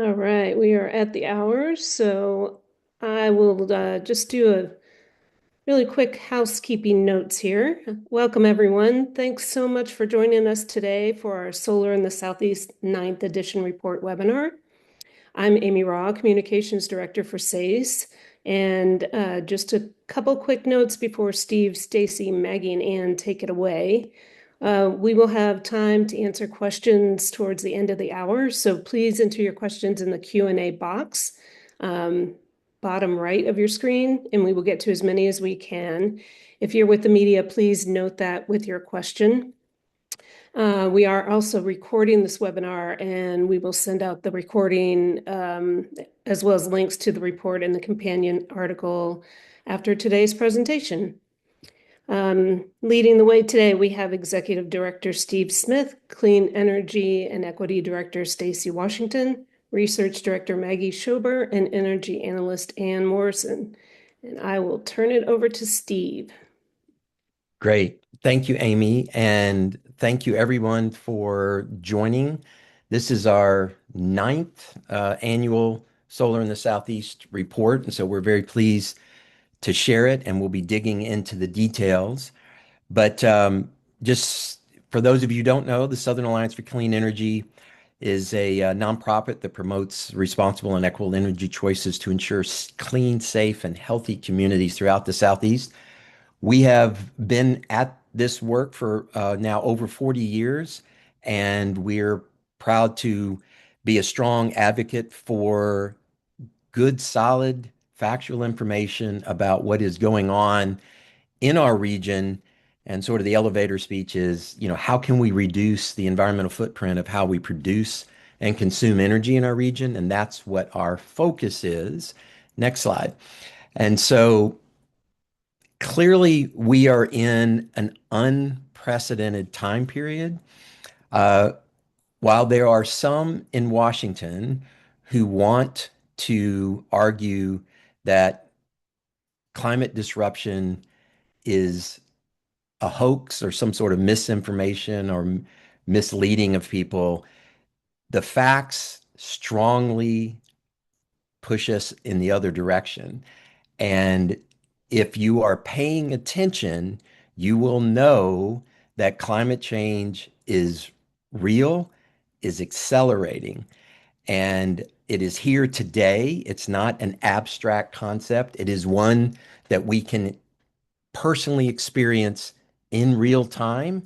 All right, we are at the hour, so I will just do a really quick housekeeping notes here. Welcome, everyone. Thanks so much for joining us today for our Solar in the Southeast Ninth Edition Report webinar. I'm Amy Raw, Communications Director for SACE, and just a couple quick notes before Steve, Stacy, Maggie, and Ann take it away. We will have time to answer questions towards the end of the hour, so please enter your questions in the Q&A box, bottom right of your screen, and we will get to as many as we can. If you're with the media, please note that with your question. We are also recording this webinar, and we will send out the recording as well as links to the report and the companion article after today's presentation. Leading the way today, we have Executive Director Steve Smith, Clean Energy and Equity Director Stacy Washington, Research Director Maggie Schober, and Energy Analyst Ann Morrison. And I will turn it over to Steve. Great. Thank you, Amy. And thank you, everyone, for joining. This is our ninth annual Solar in the Southeast report. And so we're very pleased to share it, and we'll be digging into the details. But just for those of you who don't know, the Southern Alliance for Clean Energy is a nonprofit that promotes responsible and equitable energy choices to ensure clean, safe, and healthy communities throughout the Southeast. We have been at this work for now over 40 years, and we're proud to be a strong advocate for good, solid, factual information about what is going on in our region. And sort of the elevator speech is, how can we reduce the environmental footprint of how we produce and consume energy in our region? And that's what our focus is. Next slide. And so clearly, we are in an unprecedented time period. Uh, while there are some in Washington who want to argue that climate disruption is a hoax or some sort of misinformation or misleading of people, the facts strongly push us in the other direction. And if you are paying attention, you will know that climate change is real, is accelerating, and it is here today. It's not an abstract concept. It is one that we can personally experience in real time.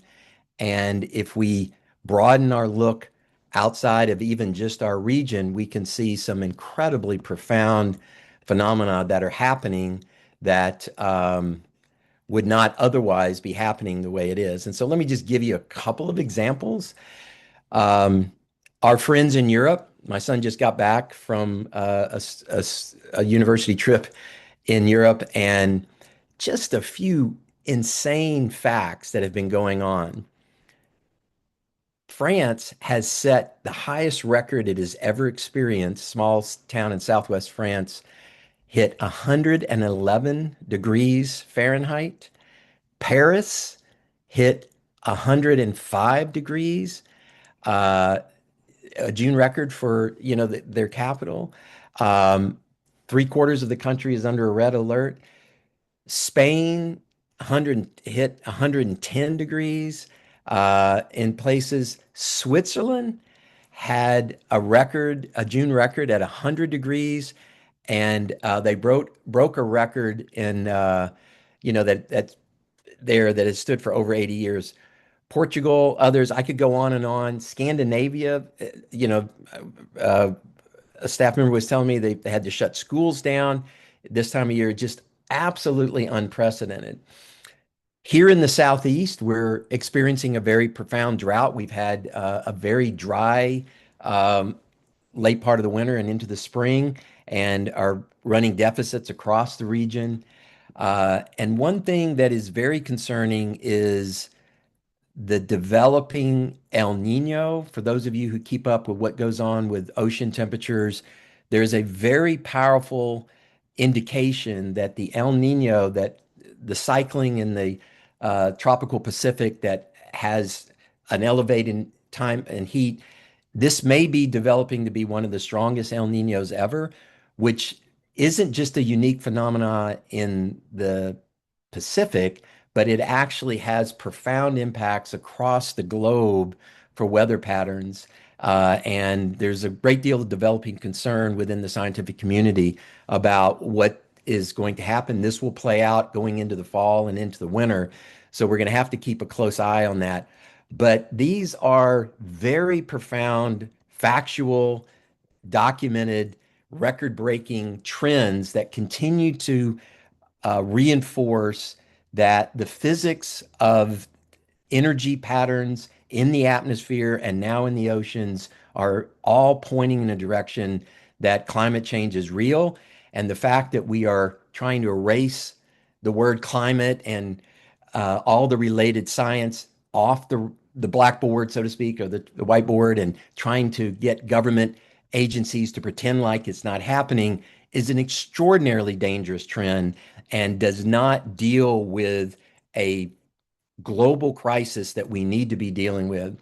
And if we broaden our look outside of even just our region, we can see some incredibly profound phenomena that are happening that would not otherwise be happening the way it is. And so let me just give you a couple of examples. Our friends in Europe, my son just got back from a university trip in Europe, and just a few insane facts that have been going on. France has set the highest record it has ever experienced. Small town in southwest France hit 111 degrees Fahrenheit. Paris hit 105 degrees, a June record for their capital. Um, Three-quarters of the country is under a red alert. Spain 100 hit 110 degrees in places. Switzerland had a June record at 100 degrees, and they broke a record in that there that has stood for over 80 years. Portugal, others, I could go on and on. Scandinavia, uh, a staff member was telling me they had to shut schools down this time of year, just absolutely unprecedented. Here in the Southeast, we're experiencing a very profound drought. We've had a very dry um, late part of the winter and into the spring, and are running deficits across the region. And one thing that is very concerning is the developing El Nino. For those of you who keep up with what goes on with ocean temperatures, there's a very powerful indication that the El Nino, that the cycling in the tropical Pacific that has an elevated time and heat, this may be developing to be one of the strongest El Niños ever, which isn't just a unique phenomenon in the Pacific, but it actually has profound impacts across the globe for weather patterns. And there's a great deal of developing concern within the scientific community about what is going to happen. This will play out going into the fall and into the winter. So we're going to have to keep a close eye on that. But these are very profound, factual, documented, record-breaking trends that continue to reinforce that the physics of energy patterns in the atmosphere and now in the oceans are all pointing in a direction that climate change is real. And the fact that we are trying to erase the word climate and all the related science off the blackboard, so to speak, or the whiteboard, and trying to get government agencies to pretend like it's not happening is an extraordinarily dangerous trend and does not deal with a global crisis that we need to be dealing with.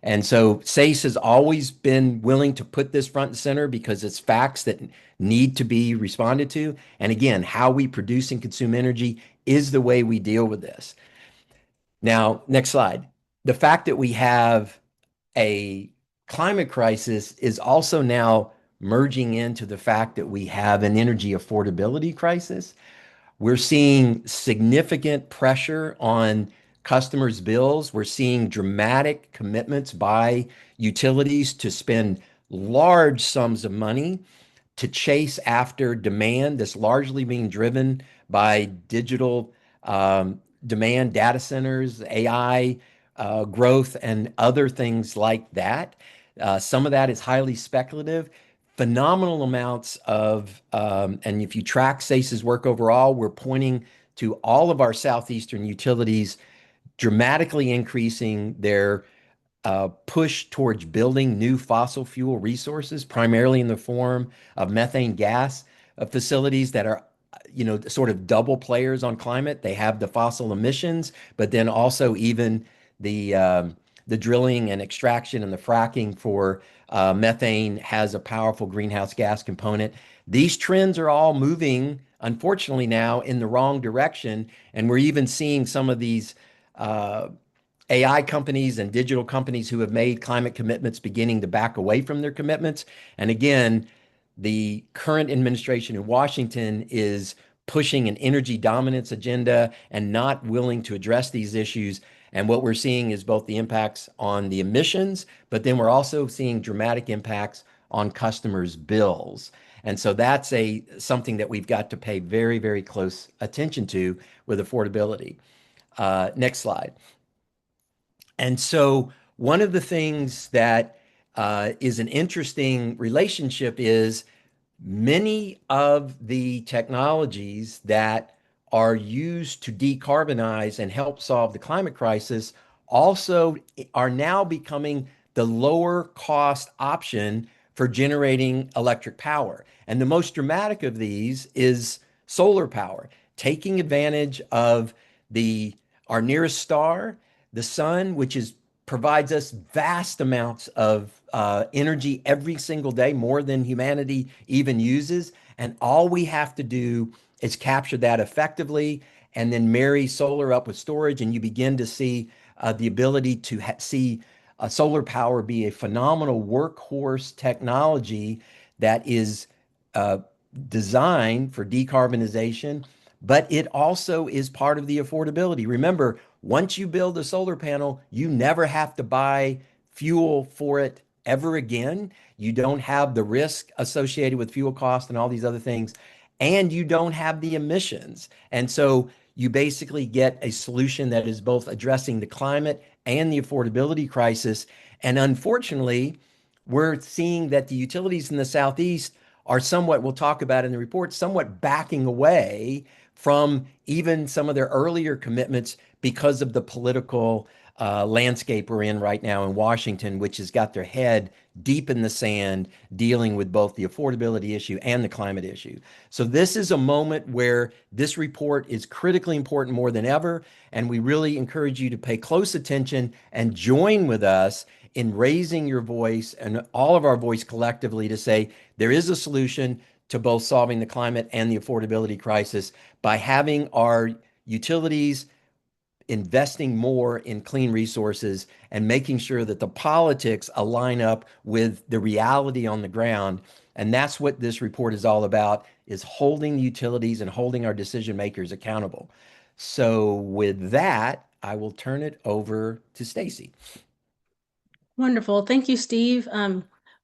And so SACE has always been willing to put this front and center because it's facts that need to be responded to. And again, how we produce and consume energy is the way we deal with this. Now, next slide. The fact that we have a climate crisis is also now merging into the fact that we have an energy affordability crisis. We're seeing significant pressure on customers' bills. We're seeing dramatic commitments by utilities to spend large sums of money to chase after demand that's largely being driven by digital demand, data centers, AI growth, and other things like that. Some of that is highly speculative. Phenomenal amounts of, and if you track SACE's work overall, we're pointing to all of our southeastern utilities dramatically increasing their push towards building new fossil fuel resources, primarily in the form of methane gas facilities that are, sort of double players on climate. They have the fossil emissions, but then also even the drilling and extraction and the fracking for methane has a powerful greenhouse gas component. These trends are all moving, unfortunately, now in the wrong direction, and we're even seeing some of these uh, AI companies and digital companies who have made climate commitments beginning to back away from their commitments. And again, the current administration in Washington is pushing an energy dominance agenda and not willing to address these issues. And what we're seeing is both the impacts on the emissions, but then we're also seeing dramatic impacts on customers' bills. And so that's something that we've got to pay very, very close attention to with affordability. Next slide. And so one of the things that is an interesting relationship is many of the technologies that are used to decarbonize and help solve the climate crisis also are now becoming the lower cost option for generating electric power. And the most dramatic of these is solar power, taking advantage of the our nearest star, the sun, which is provides us vast amounts of energy every single day, more than humanity even uses. And all we have to do is capture that effectively and then marry solar up with storage. And you begin to see the ability to see solar power be a phenomenal workhorse technology that is uh, designed for decarbonization, but it also is part of the affordability. Remember, once you build a solar panel, you never have to buy fuel for it ever again. You don't have the risk associated with fuel cost and all these other things, and you don't have the emissions. And so you basically get a solution that is both addressing the climate and the affordability crisis. And unfortunately, we're seeing that the utilities in the Southeast are somewhat, we'll talk about in the report, somewhat backing away from even some of their earlier commitments because of the political landscape we're in right now in Washington, which has got their head deep in the sand, dealing with both the affordability issue and the climate issue. So, this is a moment where this report is critically important more than ever. And we really encourage you to pay close attention and join with us in raising your voice and all of our voice collectively to say there is a solution to both solving the climate and the affordability crisis by having our utilities investing more in clean resources and making sure that the politics align up with the reality on the ground. And that's what this report is all about, is holding the utilities and holding our decision makers accountable. So with that, I will turn it over to Stacy. Wonderful. Thank you, Steve.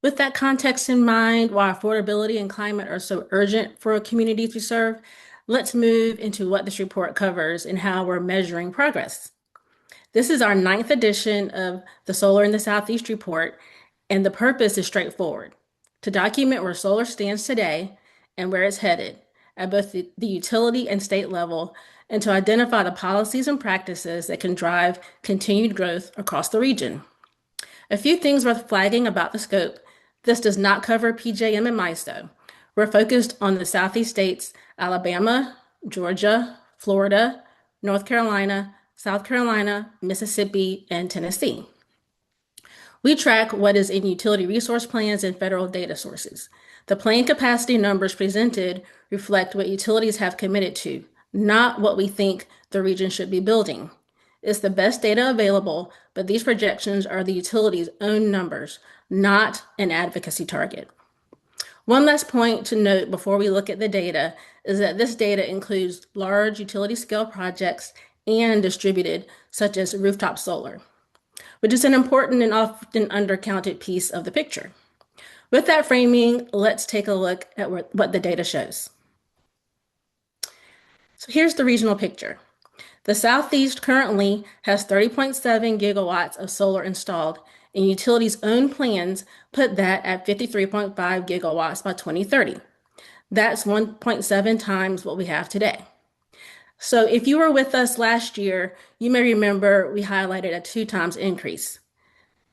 With that context in mind, why affordability and climate are so urgent for communities we serve, let's move into what this report covers and how we're measuring progress. This is our ninth edition of the Solar in the Southeast report, and the purpose is straightforward: to document where solar stands today and where it's headed at both the utility and state level, and to identify the policies and practices that can drive continued growth across the region. A few things worth flagging about the scope. This does not cover PJM and MISO. We're focused on the Southeast states, Alabama, Georgia, Florida, North Carolina, South Carolina, Mississippi, and Tennessee. We track what is in utility resource plans and federal data sources. The plan capacity numbers presented reflect what utilities have committed to, not what we think the region should be building. It's the best data available, but these projections are the utility's own numbers, not an advocacy target. One last point to note before we look at the data is that this data includes large utility scale projects and distributed, such as rooftop solar, which is an important and often undercounted piece of the picture. With that framing, let's take a look at what the data shows. So here's the regional picture. The Southeast currently has 30.7 gigawatts of solar installed, and utilities' own plans put that at 53.5 gigawatts by 2030. That's 1.7 times what we have today. So if you were with us last year, you may remember we highlighted a 2 times increase.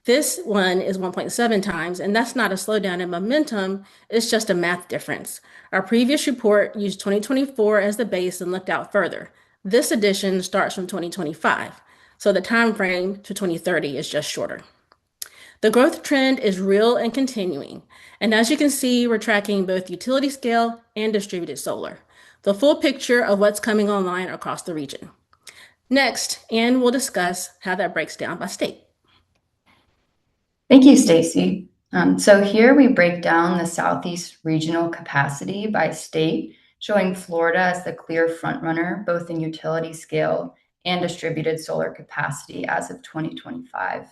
This one is 1.7 times, and that's not a slowdown in momentum, it's just a math difference. Our previous report used 2024 as the base and looked out further. This edition starts from 2025, so the time frame to 2030 is just shorter. The growth trend is real and continuing, and as you can see, we're tracking both utility scale and distributed solar, the full picture of what's coming online across the region. Next, Anne will discuss how that breaks down by state. Thank you, Stacy. So here we break down the Southeast regional capacity by state, showing Florida as the clear frontrunner, both in utility scale and distributed solar capacity as of 2025.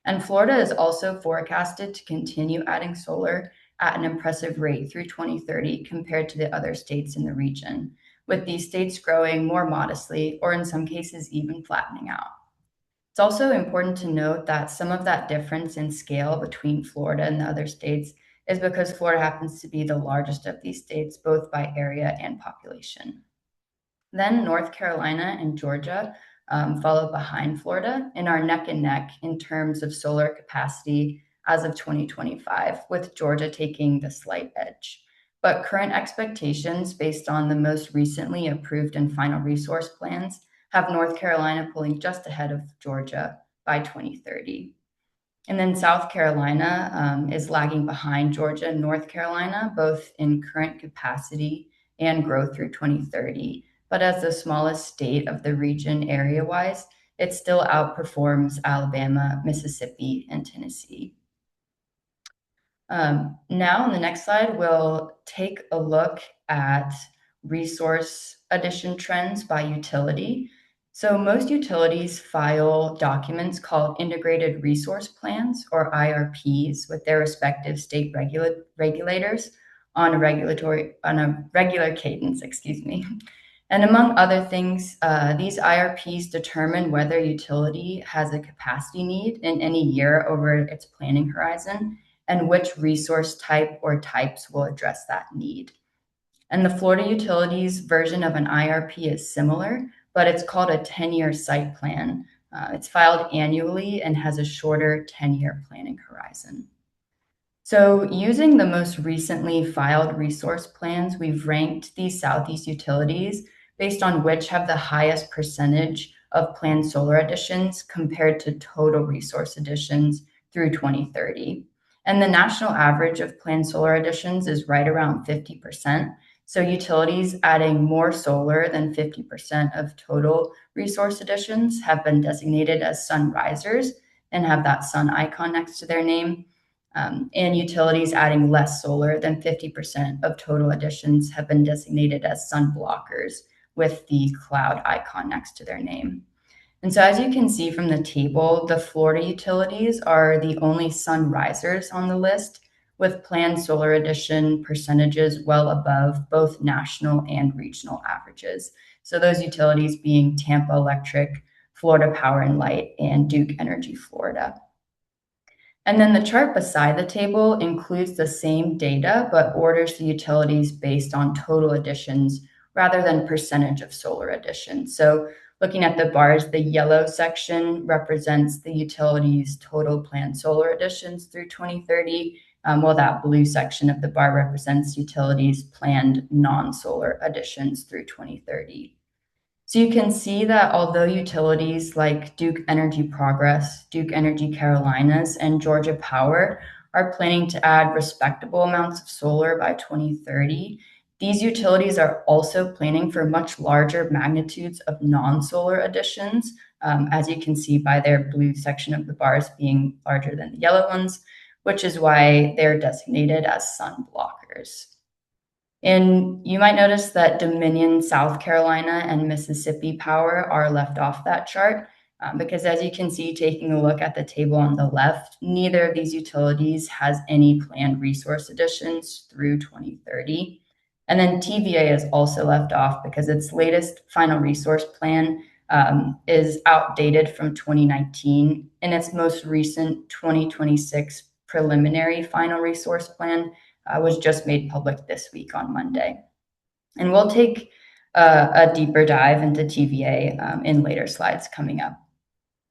And Florida is also forecasted to continue adding solar at an impressive rate through 2030 compared to the other states in the region, with these states growing more modestly or in some cases even flattening out. It's also important to note that some of that difference in scale between Florida and the other states is because Florida happens to be the largest of these states, both by area and population. Then North Carolina and Georgia follow behind Florida and are neck and neck in terms of solar capacity as of 2025, with Georgia taking the slight edge. But current expectations based on the most recently approved and final resource plans have North Carolina pulling just ahead of Georgia by 2030. And then South Carolina is lagging behind Georgia and North Carolina, both in current capacity and growth through 2030. But as the smallest state of the region area-wise, it still outperforms Alabama, Mississippi, and Tennessee. Now on the next slide, we'll take a look at resource addition trends by utility. So most utilities file documents called integrated resource plans, or IRPs, with their respective state regulators on a regular cadence, And among other things, these IRPs determine whether utility has a capacity need in any year over its planning horizon and which resource type or types will address that need. And the Florida Utilities version of an IRP is similar, but it's called a 10-year site plan It's filed annually and has a shorter 10-year planning horizon. So using the most recently filed resource plans, we've ranked these Southeast utilities based on which have the highest percentage of planned solar additions compared to total resource additions through 2030. And the national average of planned solar additions is right around 50%. So utilities adding more solar than 50% of total resource additions have been designated as sun risers and have that sun icon next to their name. And utilities adding less solar than 50% of total additions have been designated as sun blockers with the cloud icon next to their name. And so as you can see from the table, the Florida utilities are the only sun risers on the list, with planned solar addition percentages well above both national and regional averages. So those utilities being Tampa Electric, Florida Power and Light, and Duke Energy Florida. And then the chart beside the table includes the same data, but orders the utilities based on total additions rather than percentage of solar additions. So looking at the bars, the yellow section represents the utilities' total planned solar additions through 2030, while that blue section of the bar represents utilities' planned non-solar additions through 2030. So you can see that although utilities like Duke Energy Progress, Duke Energy Carolinas, and Georgia Power are planning to add respectable amounts of solar by 2030, these utilities are also planning for much larger magnitudes of non-solar additions, as you can see by their blue section of the bars being larger than the yellow ones, which is why they're designated as sun blockers. And you might notice that Dominion, South Carolina, and Mississippi Power are left off that chart because as you can see, taking a look at the table on the left, neither of these utilities has any planned resource additions through 2030. And then TVA is also left off because its latest final resource plan is outdated from 2019, and its most recent 2026 preliminary final resource plan was just made public this week on Monday. And we'll take a deeper dive into TVA in later slides coming up.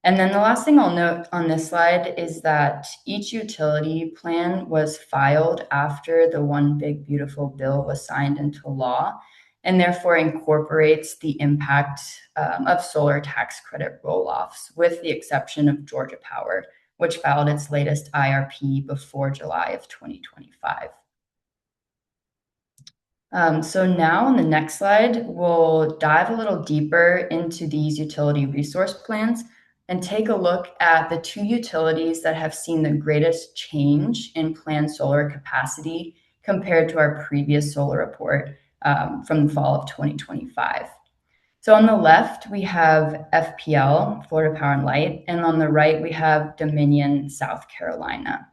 And then the last thing I'll note on this slide is that each utility plan was filed after the One Big Beautiful Bill was signed into law, and therefore incorporates the impact of solar tax credit roll-offs, with the exception of Georgia Power, which filed its latest IRP before July of 2025. So now on the next slide, we'll dive a little deeper into these utility resource plans and take a look at the two utilities that have seen the greatest change in planned solar capacity compared to our previous solar report from the fall of 2025. So on the left, we have FPL, Florida Power and Light, and on the right, we have Dominion, South Carolina.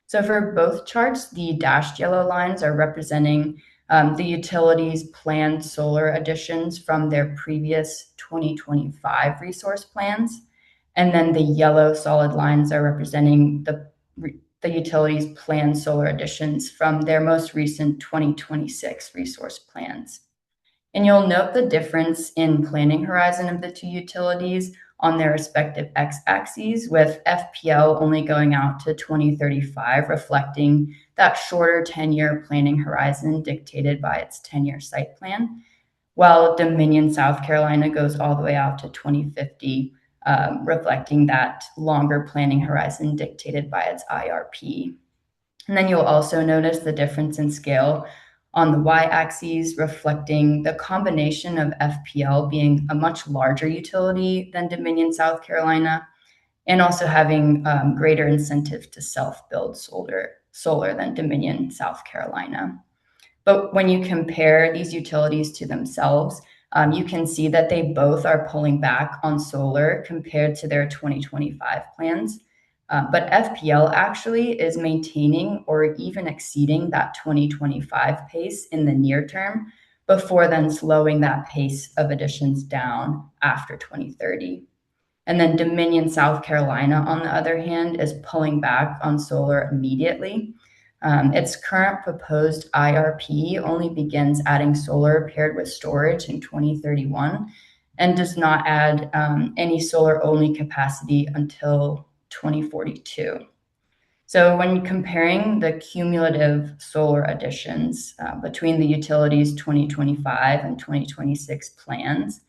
So for both charts, the dashed yellow lines are representing the utilities' planned solar additions from their previous 2025 resource plans. And then the yellow solid lines are representing the utilities' planned solar additions from their most recent 2026 resource plans. And you'll note the difference in planning horizon of the two utilities on their respective x-axes, with FPL only going out to 2035, reflecting that shorter 10-year planning horizon dictated by its 10-year site plan, while Dominion, South Carolina goes all the way out to 2050, reflecting that longer planning horizon dictated by its IRP. And then you'll also notice the difference in scale on the y-axis, reflecting the combination of FPL being a much larger utility than Dominion, South Carolina, and also having greater incentive to self-build solar than Dominion, South Carolina. But when you compare these utilities to themselves, you can see that they both are pulling back on solar compared to their 2025 plans. But FPL actually is maintaining or even exceeding that 2025 pace in the near term, before then slowing that pace of additions down after 2030. And then Dominion, South Carolina, on the other hand, is pulling back on solar immediately. Its current proposed IRP only begins adding solar paired with storage in 2031. and does not add any solar-only capacity until 2042. So when comparing the cumulative solar additions between the utilities' 2025 and 2026 plans,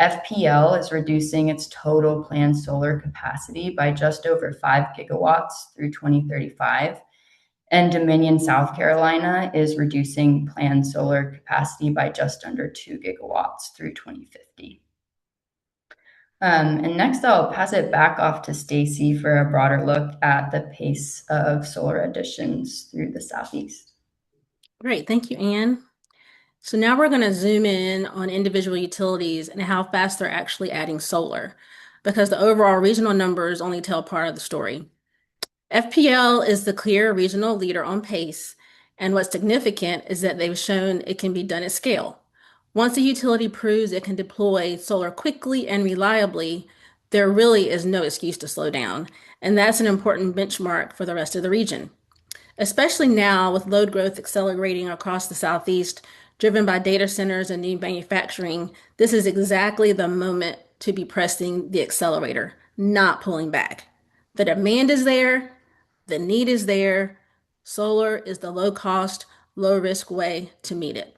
FPL is reducing its total planned solar capacity by just over 5 gigawatts through 2035. And Dominion, South Carolina is reducing planned solar capacity by just under 2 gigawatts through 2050. And next, I'll pass it back off to Stacy for a broader look at the pace of solar additions through the Southeast. Great, thank you, Anne. So now we're going to zoom in on individual utilities and how fast they're actually adding solar, because the overall regional numbers only tell part of the story. FPL is the clear regional leader on pace, and what's significant is that they've shown it can be done at scale. Once a utility proves it can deploy solar quickly and reliably, there really is no excuse to slow down, and that's an important benchmark for the rest of the region. Especially now with load growth accelerating across the Southeast, driven by data centers and new manufacturing, this is exactly the moment to be pressing the accelerator, not pulling back. The demand is there, the need is there. Solar is the low cost, low risk way to meet it.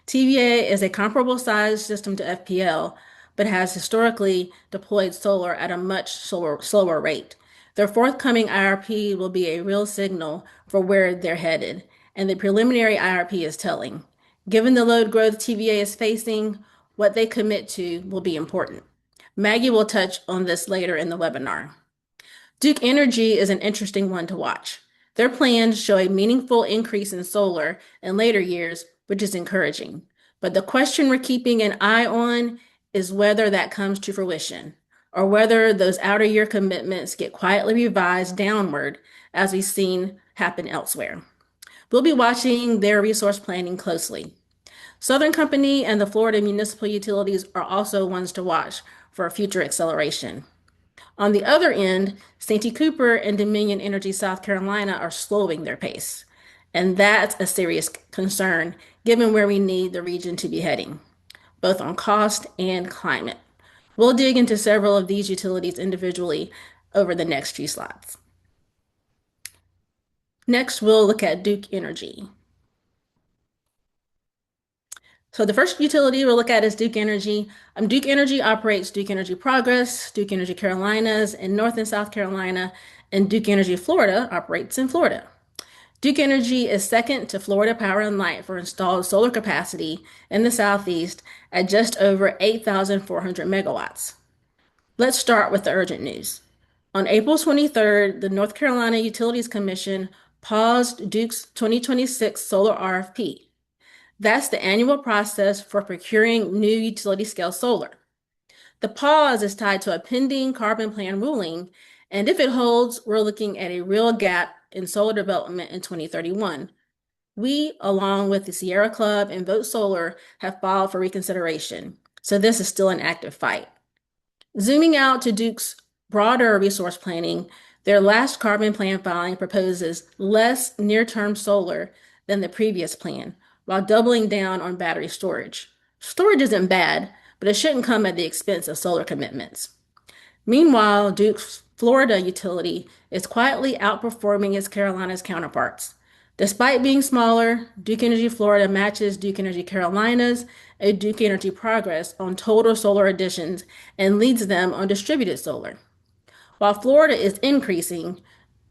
TVA is a comparable size system to FPL, but has historically deployed solar at a much slower rate. Their forthcoming IRP will be a real signal for where they're headed, and the preliminary IRP is telling. Given the load growth TVA is facing, what they commit to will be important. Maggie will touch on this later in the webinar. Duke Energy is an interesting one to watch. Their plans show a meaningful increase in solar in later years, which is encouraging. But the question we're keeping an eye on is whether that comes to fruition, or whether those outer year commitments get quietly revised downward, as we've seen happen elsewhere. We'll be watching their resource planning closely. Southern Company and the Florida municipal utilities are also ones to watch for future acceleration. On the other end, Santee Cooper and Dominion Energy South Carolina are slowing their pace. And that's a serious concern given where we need the region to be heading, both on cost and climate. We'll dig into several of these utilities individually over the next few slides. Next, we'll look at Duke Energy. So the first utility we'll look at is Duke Energy. Duke Energy operates Duke Energy Progress, Duke Energy Carolinas in North and South Carolina, and Duke Energy Florida operates in Florida. Duke Energy is second to Florida Power and Light for installed solar capacity in the Southeast at just over 8,400 megawatts. Let's start with the urgent news. On April 23rd, the North Carolina Utilities Commission paused Duke's 2026 solar RFP. That's the annual process for procuring new utility-scale solar. The pause is tied to a pending carbon plan ruling, and if it holds, we're looking at a real gap in solar development in 2031. We, along with the Sierra Club and Vote Solar, have filed for reconsideration, so this is still an active fight. Zooming out to Duke's broader resource planning, their last carbon plan filing proposes less near-term solar than the previous plan, while doubling down on battery storage. Storage isn't bad, but it shouldn't come at the expense of solar commitments. Meanwhile, Duke's Florida utility is quietly outperforming its Carolinas counterparts. Despite being smaller, Duke Energy Florida matches Duke Energy Carolinas and Duke Energy Progress on total solar additions and leads them on distributed solar. While Florida is increasing,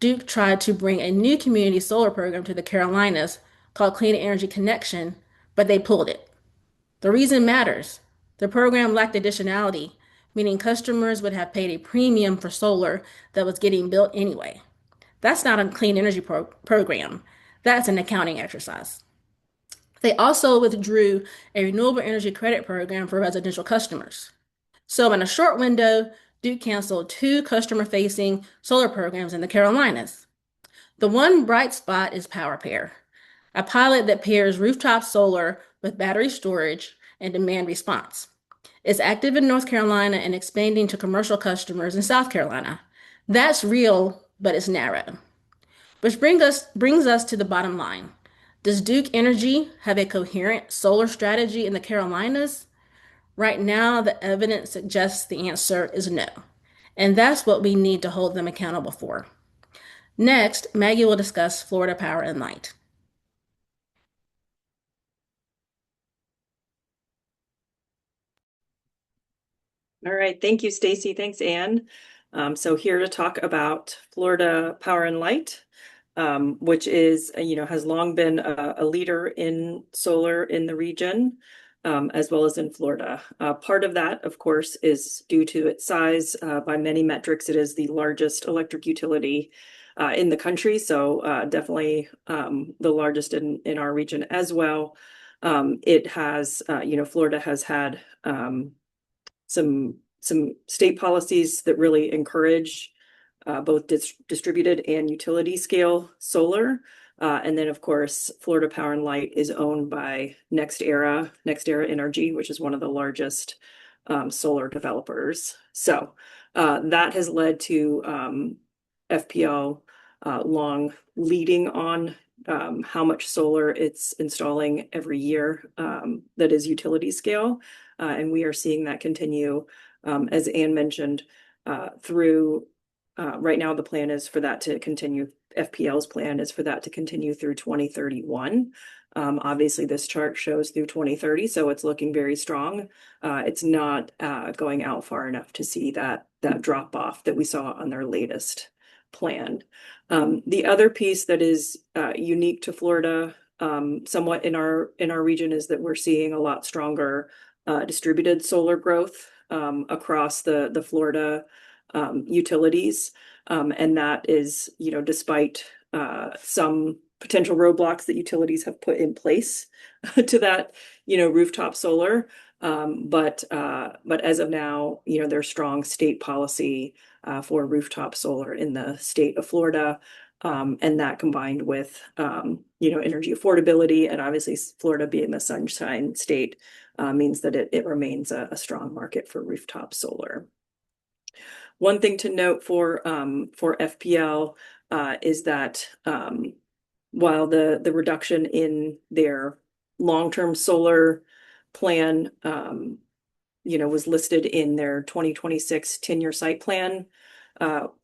Duke tried to bring a new community solar program to the Carolinas called Clean Energy Connection, but they pulled it. The reason matters. The program lacked additionality, meaning customers would have paid a premium for solar that was getting built anyway. That's not a clean energy program. That's an accounting exercise. They also withdrew a renewable energy credit program for residential customers. So in a short window, Duke canceled 2 customer-facing solar programs in the Carolinas. The one bright spot is PowerPair, a pilot that pairs rooftop solar with battery storage and demand response. It's active in North Carolina and expanding to commercial customers in South Carolina. That's real, but it's narrow. Which brings us to the bottom line. Does Duke Energy have a coherent solar strategy in the Carolinas? Right now, the evidence suggests the answer is no. And that's what we need to hold them accountable for. Next, Maggie will discuss Florida Power and Light. All right, thank you, Stacy. Thanks, Anne. So here to talk about Florida Power and Light, which is, has long been a leader in solar in the region, as well as in Florida. Part of that, of course, is due to its size. By many metrics, it is the largest electric utility in the country, so definitely the largest in our region as well. It has, Florida has had some state policies that really encourage both distributed and utility scale solar. And then, of course, Florida Power and Light is owned by NextEra Energy, which is one of the largest solar developers. So that has led to FPL long leading on how much solar it's installing every year that is utility scale. And we are seeing that continue, as Anne mentioned, through right now the plan is for that to continue. FPL's plan is for that to continue through 2031. Obviously, this chart shows through 2030, so it's looking very strong. It's not going out far enough to see that drop off that we saw on their latest plan. The other piece that is unique to Florida, somewhat in our region, is that we're seeing a lot stronger distributed solar growth across the Florida utilities. And that is, despite some potential roadblocks that utilities have put in place to that, rooftop solar. But as of now, there's strong state policy for rooftop solar in the state of Florida. And that combined with, energy affordability, and obviously Florida being the sunshine state means that it remains a strong market for rooftop solar. One thing to note for FPL is that while the reduction in their long-term solar plan, was listed in their 2026 10-year site plan,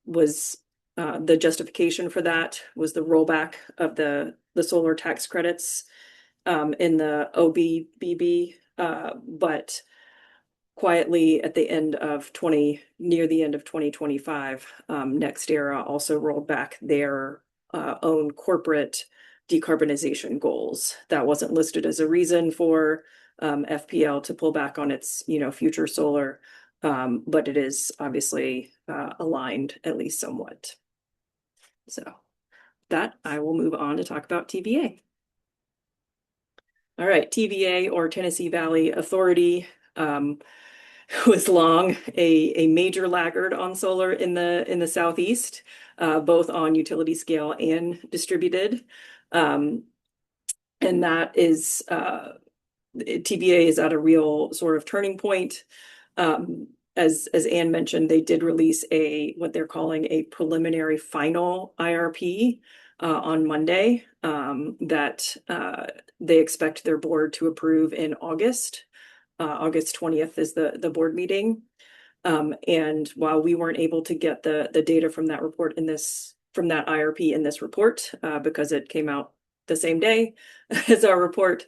was the justification for that was the rollback of the solar tax credits in the OBBB, but quietly at the end of near the end of 2025, NextEra also rolled back their own corporate decarbonization goals. That wasn't listed as a reason for FPL to pull back on its future solar, but it is obviously aligned at least somewhat. So that I will move on to talk about TVA. All right, TVA, or Tennessee Valley Authority, was long a major laggard on solar in the Southeast, both on utility scale and distributed. And that is TVA is at a real sort of turning point. As Anne mentioned, they did release what they're calling a preliminary final IRP on Monday that they expect their board to approve in August. August 20th is the board meeting. And while we weren't able to get the data from that report from that IRP in this report, because it came out the same day as our report,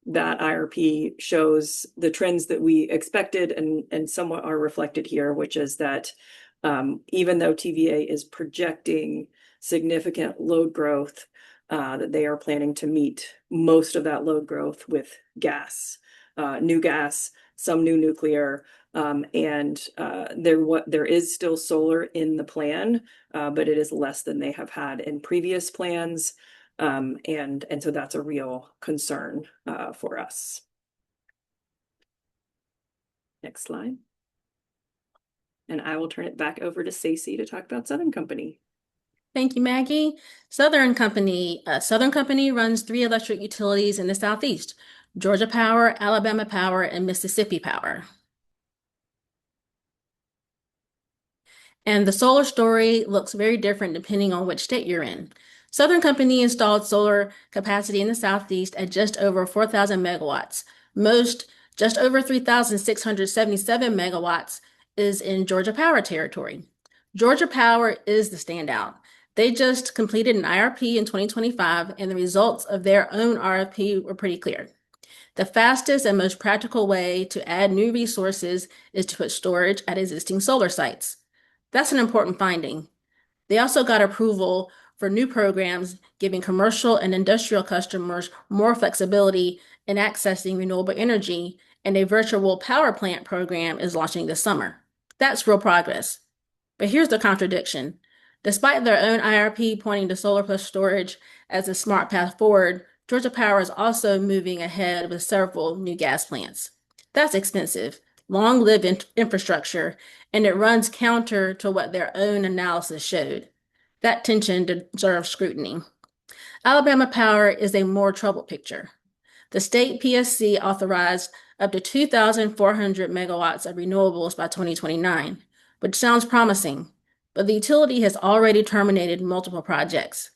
that IRP shows the trends that we expected and somewhat are reflected here, which is that even though TVA is projecting significant load growth, that they are planning to meet most of that load growth with gas, new gas, some new nuclear, and there is still solar in the plan, but it is less than they have had in previous plans. And so that's a real concern for us. Next slide. And I will turn it back over to SACE to talk about Southern Company. Thank you, Maggie. Southern Company runs 3 electric utilities in the Southeast: Georgia Power, Alabama Power, and Mississippi Power. And the solar story looks very different depending on which state you're in. Southern Company installed solar capacity in the Southeast at just over 4,000 megawatts, most Just over 3,677 megawatts is in Georgia Power territory. Georgia Power is the standout. They just completed an IRP in 2025, and the results of their own RFP were pretty clear. The fastest and most practical way to add new resources is to put storage at existing solar sites. That's an important finding. They also got approval for new programs, giving commercial and industrial customers more flexibility in accessing renewable energy, and a virtual power plant program is launching this summer. That's real progress. But here's the contradiction. Despite their own IRP pointing to solar plus storage as a smart path forward, Georgia Power is also moving ahead with several new gas plants. That's expensive, long-lived infrastructure, and it runs counter to what their own analysis showed. That tension deserves scrutiny. Alabama Power is a more troubled picture. The state PSC authorized up to 2,400 megawatts of renewables by 2029, which sounds promising, but the utility has already terminated multiple projects.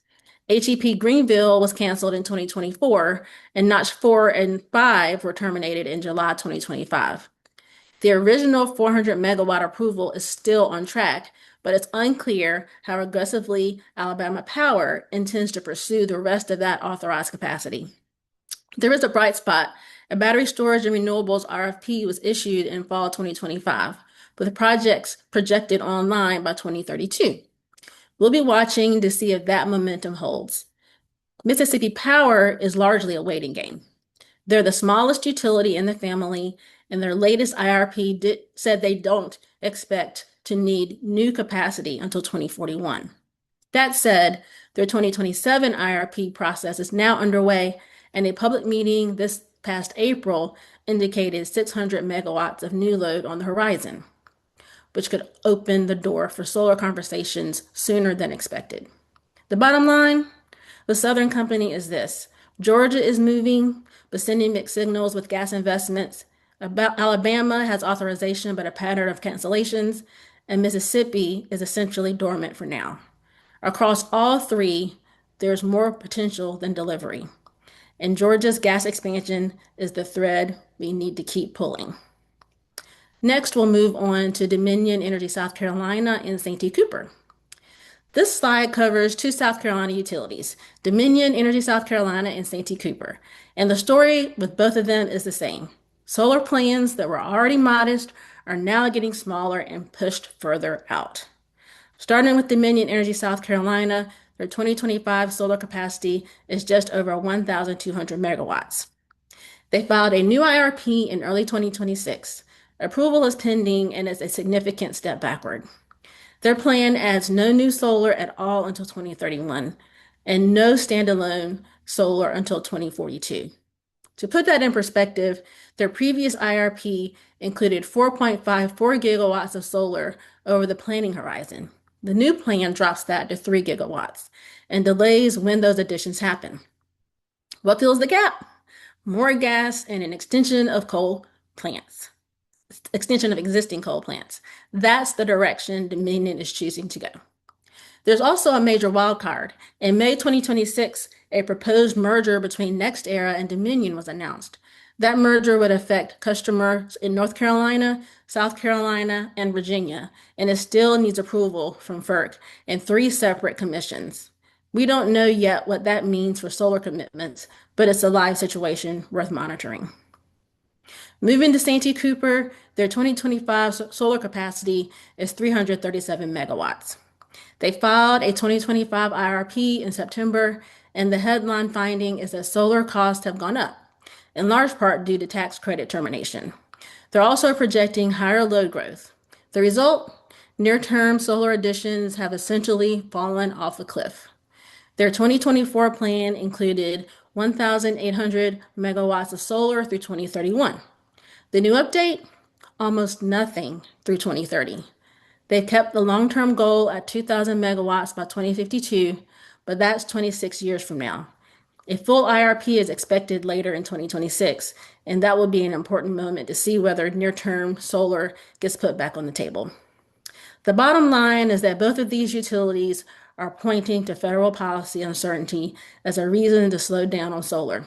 HEP Greenville was canceled in 2024, and Notch 4 and 5 were terminated in July 2025. The original 400 megawatt approval is still on track, but it's unclear how aggressively Alabama Power intends to pursue the rest of that authorized capacity. There is a bright spot. A battery storage and renewables RFP was issued in fall 2025, with projects projected online by 2032. We'll be watching to see if that momentum holds. Mississippi Power is largely a waiting game. They're the smallest utility in the family, and their latest IRP said they don't expect to need new capacity until 2041. That said, their 2027 IRP process is now underway, and a public meeting this past April indicated 600 megawatts of new load on the horizon, which could open the door for solar conversations sooner than expected. The bottom line, the Southern Company is this. Georgia is moving, but sending mixed signals with gas investments. Alabama has authorization, but a pattern of cancellations, and Mississippi is essentially dormant for now. Across all three, there's more potential than delivery. And Georgia's gas expansion is the thread we need to keep pulling. Next, we'll move on to Dominion Energy South Carolina and Santee Cooper. This slide covers two South Carolina utilities, Dominion Energy South Carolina and Santee Cooper. And the story with both of them is the same. Solar plans that were already modest are now getting smaller and pushed further out. Starting with Dominion Energy South Carolina, their 2025 solar capacity is just over 1,200 megawatts. They filed a new IRP in early 2026. Approval is pending and is a significant step backward. Their plan adds no new solar at all until 2031 and no standalone solar until 2042. To put that in perspective, their previous IRP included 4.54 gigawatts of solar over the planning horizon. The new plan drops that to 3 gigawatts and delays when those additions happen. What fills the gap? More gas and an extension of existing coal plants. That's the direction Dominion is choosing to go. There's also a major wild card. In May 2026, a proposed merger between NextEra and Dominion was announced. That merger would affect customers in North Carolina, South Carolina, and Virginia, and it still needs approval from FERC and 3 separate commissions. We don't know yet what that means for solar commitments, but it's a live situation worth monitoring. Moving to Santee Cooper, their 2025 solar capacity is 337 megawatts. They filed a 2025 IRP in September, and the headline finding is that solar costs have gone up, in large part due to tax credit termination. They're also projecting higher load growth. The result? Near-term solar additions have essentially fallen off a cliff. Their 2024 plan included 1,800 megawatts of solar through 2031. The new update? Almost nothing through 2030. They've kept the long-term goal at 2,000 megawatts by 2052, but that's 26 years from now. A full IRP is expected later in 2026, and that will be an important moment to see whether near-term solar gets put back on the table. The bottom line is that both of these utilities are pointing to federal policy uncertainty as a reason to slow down on solar.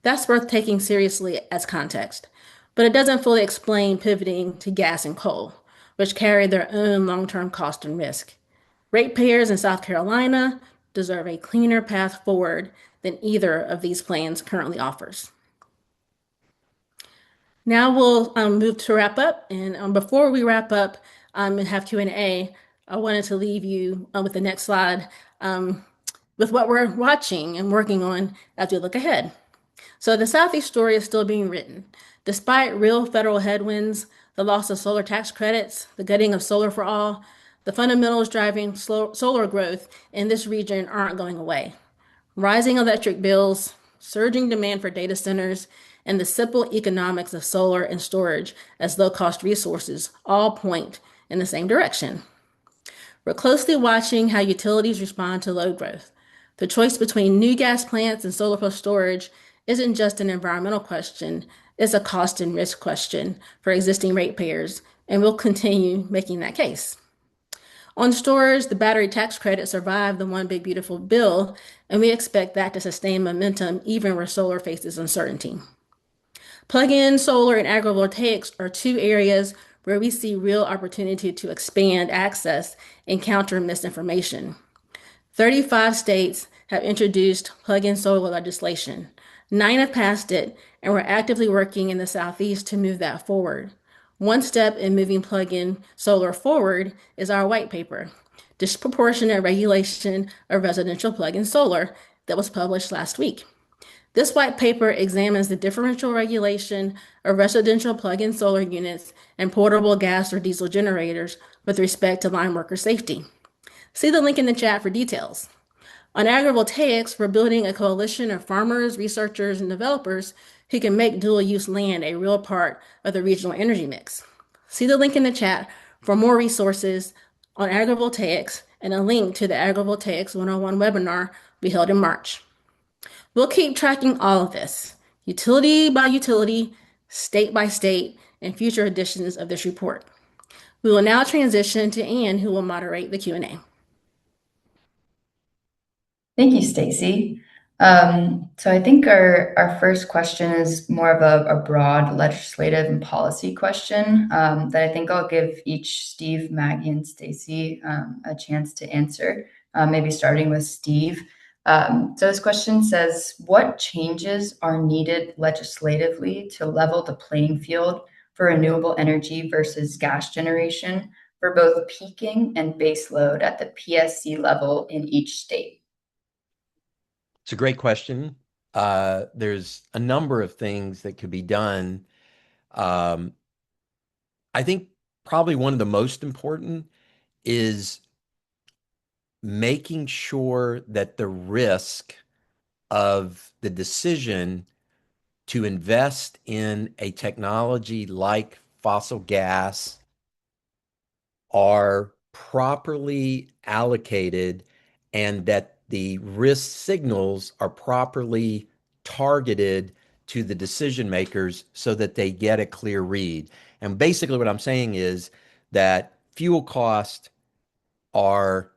That's worth taking seriously as context. but it doesn't fully explain pivoting to gas and coal, which carry their own long-term cost and risk. Ratepayers in South Carolina deserve a cleaner path forward than either of these plans currently offers. Now we'll move to wrap up. And before we wrap up and have Q&A, I wanted to leave you with the next slide with what we're watching and working on as we look ahead. So the Southeast story is still being written. Despite real federal headwinds, the loss of solar tax credits, the gutting of solar for all, the fundamentals driving solar growth in this region aren't going away. Rising electric bills, surging demand for data centers, and the simple economics of solar and storage as low-cost resources all point in the same direction. We're closely watching how utilities respond to load growth. The choice between new gas plants and solar plus storage isn't just an environmental question, it's a cost and risk question for existing ratepayers, and we'll continue making that case. On storage, the battery tax credit survived the One Big Beautiful Bill, and we expect that to sustain momentum even where solar faces uncertainty. Plug-in solar and agrivoltaics are two areas where we see real opportunity to expand access and counter misinformation. 35 states have introduced plug-in solar legislation. 9 have passed it, and we're actively working in the Southeast to move that forward. One step in moving plug-in solar forward is our white paper, Disproportionate Regulation of Residential Plug-in Solar, that was published last week. This white paper examines the differential regulation of residential plug-in solar units and portable gas or diesel generators with respect to line worker safety. See the link in the chat for details. On agrivoltaics, we're building a coalition of farmers, researchers, and developers who can make dual-use land a real part of the regional energy mix. See the link in the chat for more resources on agrivoltaics and a link to the Agrivoltaics 101 webinar we held in March. We'll keep tracking all of this, utility by utility, state by state, and future editions of this report. We will now transition to Anne, who will moderate the Q&A. Thank you, Stacy. So I think our first question is more of a broad legislative and policy question that I think I'll give each Steve, Maggie, and Stacy a chance to answer, maybe starting with Steve. So this question says, what changes are needed legislatively to level the playing field for renewable energy versus gas generation for both peaking and base load at the PSC level in each state? It's a great question. There's a number of things that could be done. I think probably one of the most important is making sure that the risk of the decision to invest in a technology like fossil gas are properly allocated and that the risk signals are properly targeted to the decision makers so that they get a clear read. And basically what I'm saying is that fuel costs are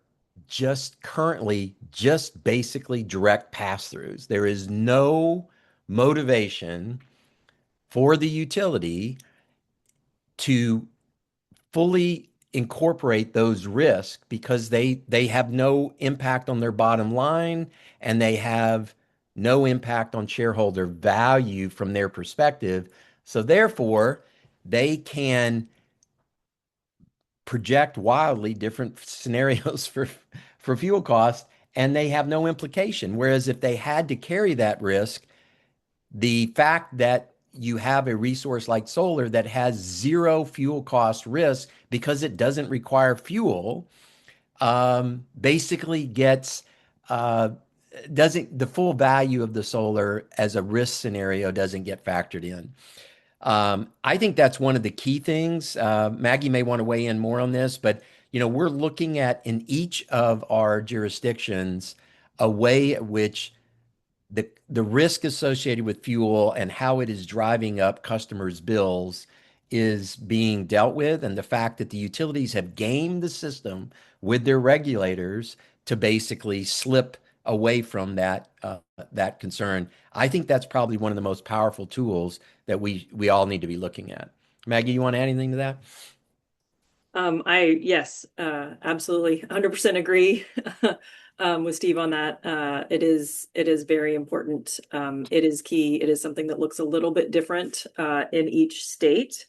just currently just basically direct pass-throughs. There is no motivation for the utility to fully incorporate those risks because they have no impact on their bottom line and they have no impact on shareholder value from their perspective. So therefore, they can project wildly different scenarios for fuel costs and they have no implication. Whereas if they had to carry that risk, the fact that you have a resource like solar that has zero fuel cost risk because it doesn't require fuel, basically gets doesn't the full value of the solar as a risk scenario doesn't get factored in. I think that's one of the key things. Maggie may want to weigh in more on this, but we're looking at in each of our jurisdictions a way at which the risk associated with fuel and how it is driving up customers' bills is being dealt with, and the fact that the utilities have gamed the system with their regulators to basically slip away from that concern. I think that's probably one of the most powerful tools that we all need to be looking at. Maggie, you want to add anything to that? Yes, absolutely 100% agree with Steve on that. It is very important. It is key. It is something that looks a little bit different in each state.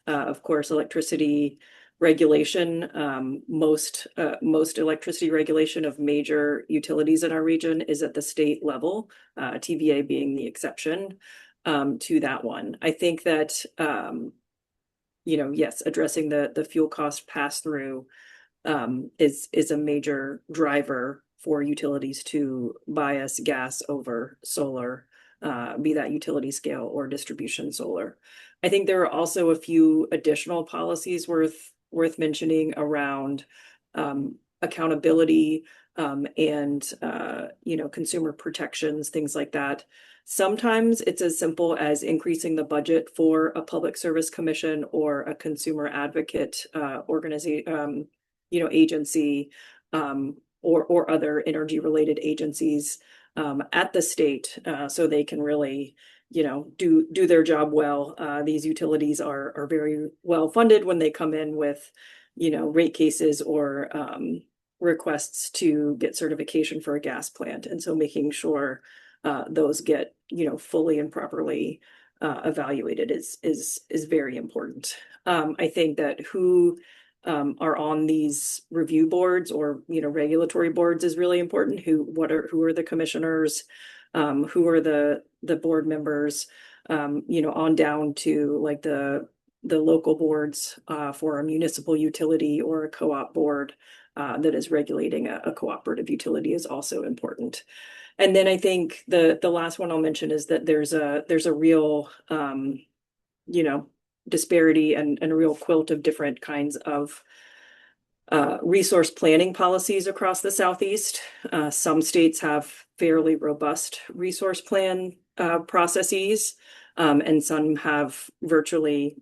Of course, electricity regulation, most electricity regulation of major utilities in our region is at the state level, TVA being the exception to that one. I think that yes, addressing the fuel cost pass through is a major driver for utilities to bias gas over solar, be that utility scale or distribution solar. I think there are also a few additional policies worth mentioning around accountability and consumer protections, things like that. Sometimes it's as simple as increasing the budget for a public service commission or a consumer advocate organization, agency, or other energy related agencies at the state, so they can really do their job well. These utilities are very well funded when they come in with rate cases or requests to get certification for a gas plant, and so making sure those get fully and properly evaluated is very important. I think that who are on these review boards or regulatory boards is really important. Who are the commissioners, who are the board members, on down to like the local boards for a municipal utility or a co-op board that is regulating a cooperative utility is also important. And then I think the last one I'll mention is that there's a real disparity and a real quilt of different kinds of resource planning policies across the Southeast. Some states have fairly robust resource plan processes, and some have virtually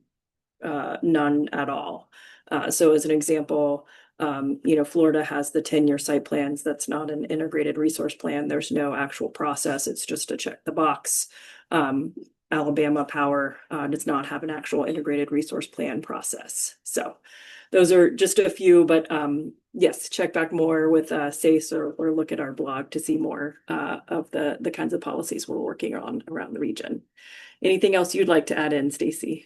none at all. So as an example, Florida has the 10-year site plans. That's not an integrated resource plan. There's no actual process. It's just a check the box. Alabama Power does not have an actual integrated resource plan process. So those are just a few, but yes, check back more with SACE or look at our blog to see more of the kinds of policies we're working on around the region. Anything else you'd like to add in, Stacy?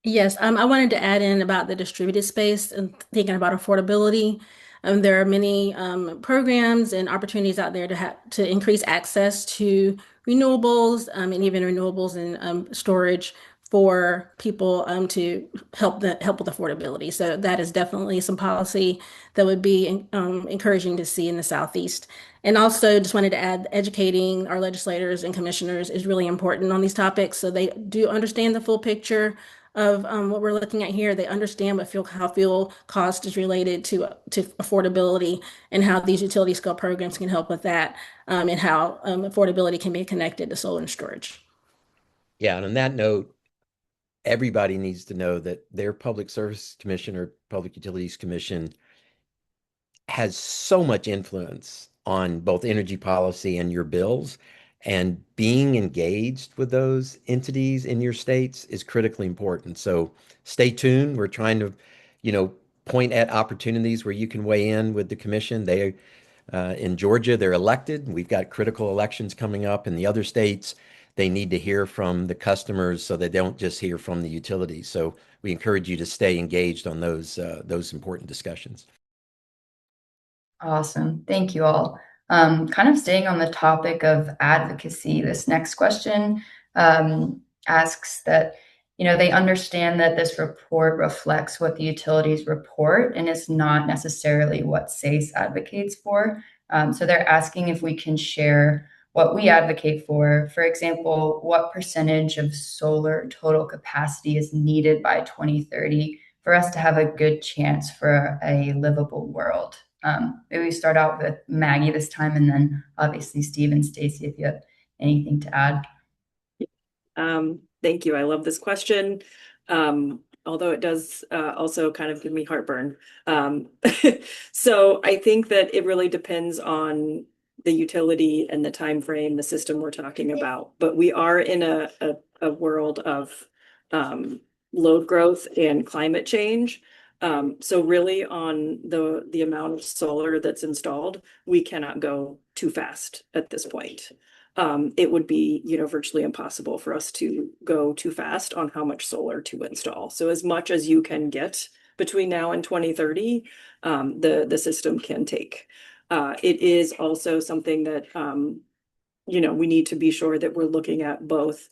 Yes, I wanted to add in about the distributed space and thinking about affordability. There are many programs and opportunities out there to increase access to renewables and even renewables and storage for people to help with affordability. So that is definitely some policy that would be encouraging to see in the Southeast. And also just wanted to add educating our legislators and commissioners is really important on these topics so they do understand the full picture of what we're looking at here. They understand how fuel cost is related to affordability and how these utility scale programs can help with that, and how affordability can be connected to solar and storage. Yeah, and on that note, everybody needs to know that their Public Service Commission or Public Utilities Commission has so much influence on both energy policy and your bills. And being engaged with those entities in your states is critically important. So stay tuned. We're trying to, point at opportunities where you can weigh in with the commission. In Georgia, they're elected. We've got critical elections coming up in the other states. They need to hear from the customers so they don't just hear from the utilities. So we encourage you to stay engaged on those important discussions. Awesome. Thank you all. Kind of staying on the topic of advocacy, this next question asks that, they understand that this report reflects what the utilities report and is not necessarily what SACE advocates for. So they're asking if we can share what we advocate for. For example, what percentage of solar total capacity is needed by 2030 for us to have a good chance for a livable world? Maybe we start out with Maggie this time, and then obviously Steve and Stacy, if you have anything to add. Thank you. I love this question. Although it does also kind of give me heartburn. So I think that it really depends on the utility and the time frame, the system we're talking about. But we are in a world of load growth and climate change. So really on the amount of solar that's installed, we cannot go too fast at this point. It would be, virtually impossible for us to go too fast on how much solar to install. So as much as you can get between now and 2030, the system can take. It is also something that we need to be sure that we're looking at both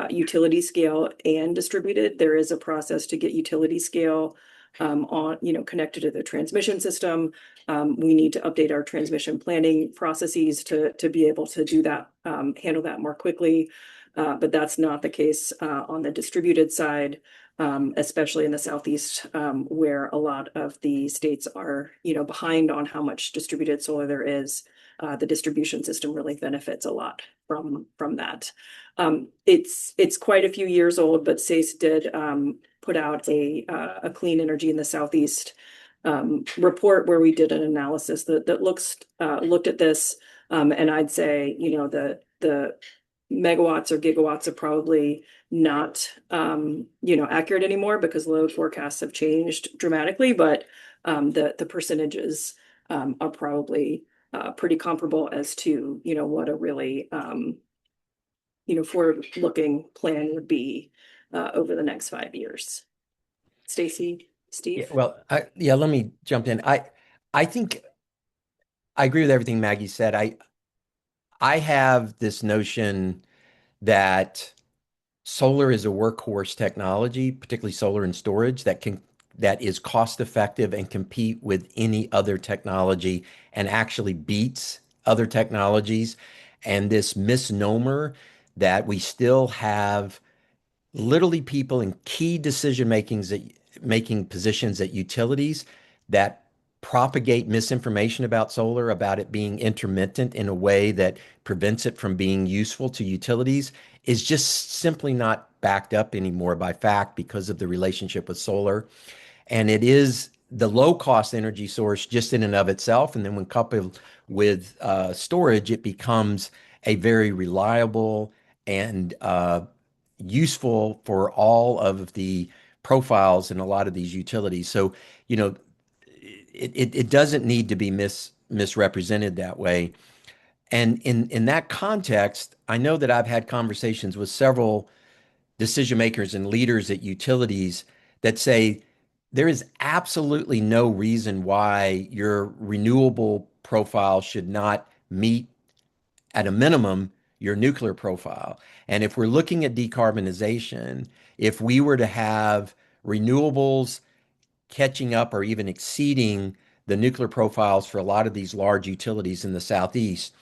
utility scale and distributed. There is a process to get utility scale connected to the transmission system. We need to update our transmission planning processes to be able to do that, handle that more quickly. But that's not the case on the distributed side, especially in the Southeast, where a lot of the states are, behind on how much distributed solar there is. The distribution system really benefits a lot from that. It's quite a few years old, but SACE did put out a clean energy in the Southeast report where we did an analysis that looked at this, and I'd say the megawatts or gigawatts are probably not accurate anymore because load forecasts have changed dramatically, but the percentages are probably pretty comparable as to what a really forward-looking plan would be over the next 5 years. Stacy, Steve? Yeah, well, let me jump in. I think I agree with everything Maggie said. I have this notion that solar is a workhorse technology, particularly solar and storage, that is cost effective and compete with any other technology and actually beats other technologies. And this misnomer that we still have literally people in key making positions at utilities that propagate misinformation about solar, about it being intermittent in a way that prevents it from being useful to utilities, is just simply not backed up anymore by fact because of the relationship with solar. And it is the low cost energy source just in and of itself. And then when coupled with storage, it becomes a very reliable and useful for all of the profiles in a lot of these utilities. So, it doesn't need to be misrepresented that way. And in that context, I know that I've had conversations with several decision makers and leaders at utilities that say there is absolutely no reason why your renewable profile should not meet, at a minimum, your nuclear profile. And if we're looking at decarbonization, if we were to have renewables catching up or even exceeding the nuclear profiles for a lot of these large utilities in the Southeast,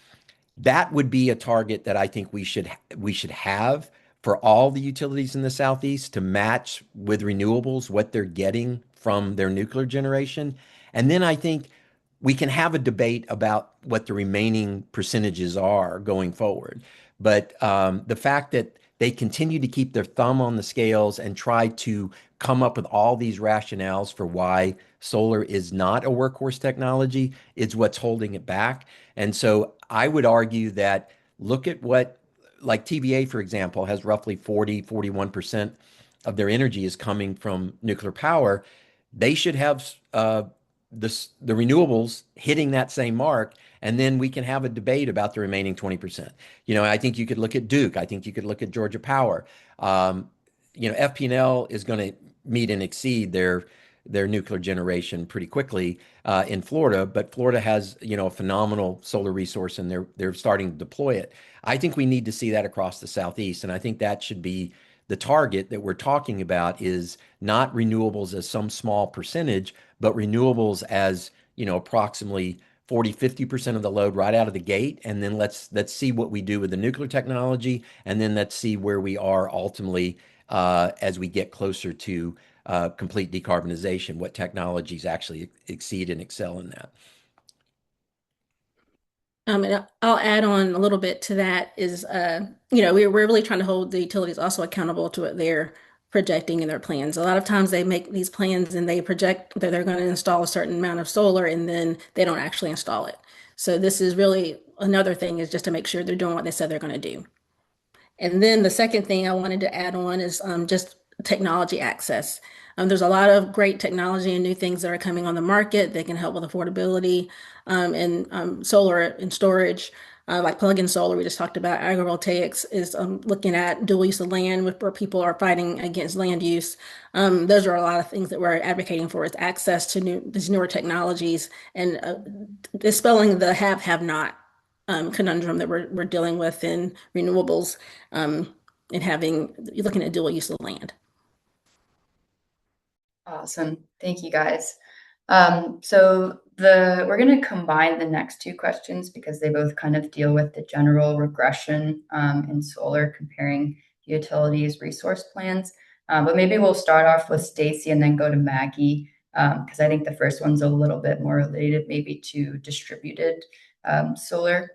that would be a target that I think we should have for all the utilities in the Southeast to match with renewables what they're getting from their nuclear generation. And then I think we can have a debate about what the remaining percentages are going forward. But the fact that they continue to keep their thumb on the scales and try to come up with all these rationales for why solar is not a workhorse technology is what's holding it back. And so I would argue that look at what, like TVA, for example, has roughly 41% of their energy is coming from nuclear power. They should have the renewables hitting that same mark, and then we can have a debate about the remaining 20%. I think you could look at Duke. I think you could look at Georgia Power. FP&L is going to meet and exceed their nuclear generation pretty quickly in Florida, but Florida has a phenomenal solar resource, and they're starting to deploy it. I think we need to see that across the Southeast, and I think that should be the target that we're talking about, is not renewables as some small percentage, but renewables as approximately 40-50% of the load right out of the gate. And then let's see what we do with the nuclear technology, and then let's see where we are ultimately as we get closer to complete decarbonization, what technologies actually exceed and excel in that. And I'll add on a little bit to that is, we're really trying to hold the utilities also accountable to what they're projecting in their plans. A lot of times they make these plans and they project that they're going to install a certain amount of solar and then they don't actually install it. So this is really another thing is just to make sure they're doing what they said they're going to do. And then the second thing I wanted to add on is just technology access. There's a lot of great technology and new things that are coming on the market that can help with affordability and solar and storage, like plug-in solar. We just talked about agrivoltaics is looking at dual use of land where people are fighting against land use. Those are a lot of things that we're advocating for is access to these newer technologies and dispelling the have not conundrum that we're dealing with in renewables and looking at dual use of land. Awesome. Thank you guys. So we're going to combine the next two questions because they both kind of deal with the general regression in solar comparing utilities resource plans. But maybe we'll start off with Stacy and then go to Maggie because I think the first one's a little bit more related maybe to distributed solar.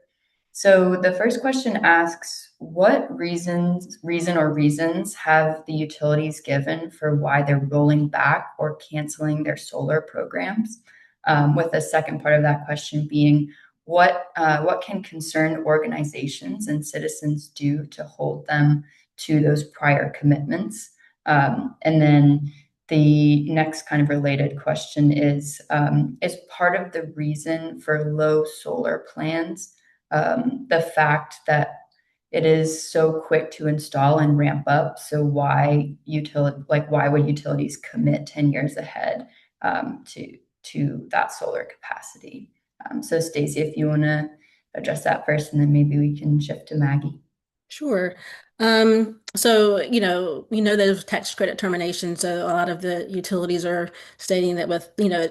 So the first question asks, what reasons have the utilities given for why they're rolling back or canceling their solar programs? With the second part of that question being, what can concerned organizations and citizens do to hold them to those prior commitments? And then the next kind of related question is part of the reason for low solar plans the fact that it is so quick to install and ramp up. So why would utilities commit 10 years ahead to that solar capacity? So Stacy, if you want to address that first, and then maybe we can shift to Maggie. Sure. So, we know there's tax credit termination. So a lot of the utilities are stating that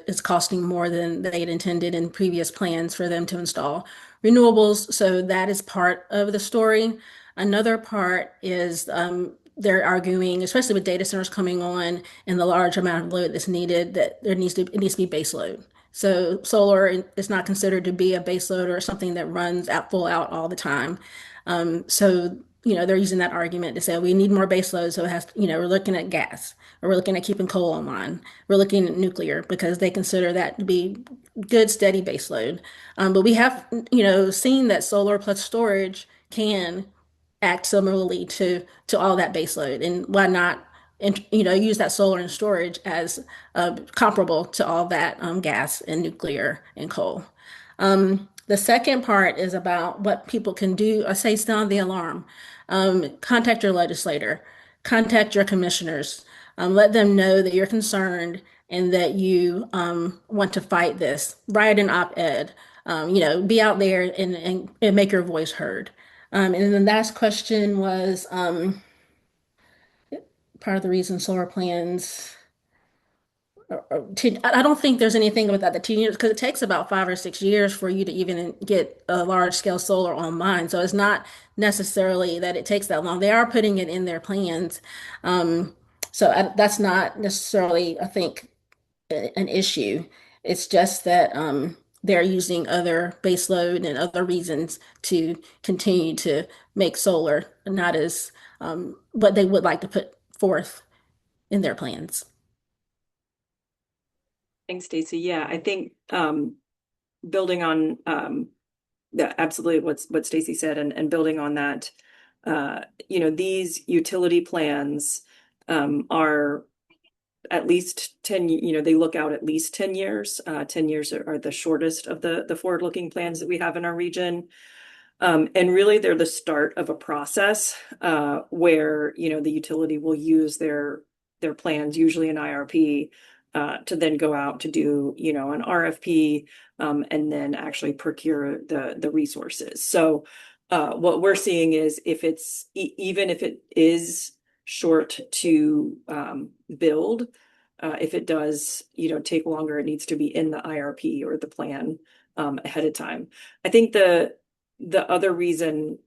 it's costing more than they had intended in previous plans for them to install renewables. So that is part of the story. Another part is they're arguing, especially with data centers coming on and the large amount of load that's needed, that it needs to be base load. So solar is not considered to be a base load or something that runs out full out all the time. So, they're using that argument to say we need more base load. So it has, we're looking at gas or we're looking at keeping coal online. We're looking at nuclear because they consider that to be good, steady base load. But we have, seen that solar plus storage can act similarly to all that base load. And why not, use that solar and storage as comparable to all that gas and nuclear and coal. The second part is about what people can do. I say sound the alarm. Contact your legislator, contact your commissioners, let them know that you're concerned and that you want to fight this. Write an op-ed, be out there and make your voice heard. And then the last question was part of the reason solar plans. I don't think there's anything about the 10 years because it takes about 5 or 6 years for you to even get a large scale solar online. So it's not necessarily that it takes that long. They are putting it in their plans. That's not necessarily, I think, an issue. It's just that they're using other baseload and other reasons to continue to make solar not as what they would like to put forth in their plans. Thanks, Stacy. Yeah, I think building on absolutely what Stacy said and building on that, these utility plans are at least 10, they look out at least 10 years. 10 years are the shortest of the forward-looking plans that we have in our region. And really they're the start of a process where, the utility will use their plans, usually an IRP, to then go out to do, an RFP, and then actually procure the resources. So what we're seeing is even if it is short to build, if it does, take longer, it needs to be in the IRP or the plan ahead of time. I think the other reason,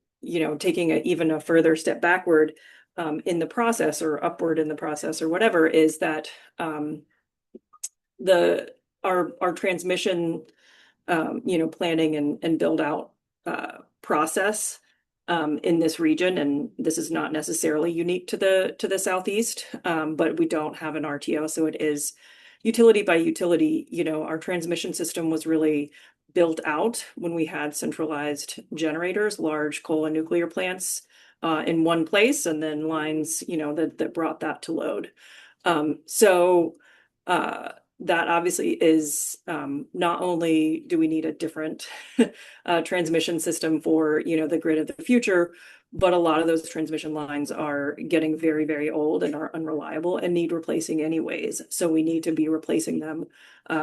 taking even a further step backward in the process or upward in the process or whatever, is that our transmission planning and build out process in this region, and this is not necessarily unique to the Southeast, but we don't have an RTO, so it is utility by utility. Our transmission system was really built out when we had centralized generators, large coal and nuclear plants in one place, and then lines, that brought that to load. So that obviously is not only do we need a different transmission system for, the grid of the future, but a lot of those transmission lines are getting very, very old and are unreliable and need replacing anyways. So we need to be replacing them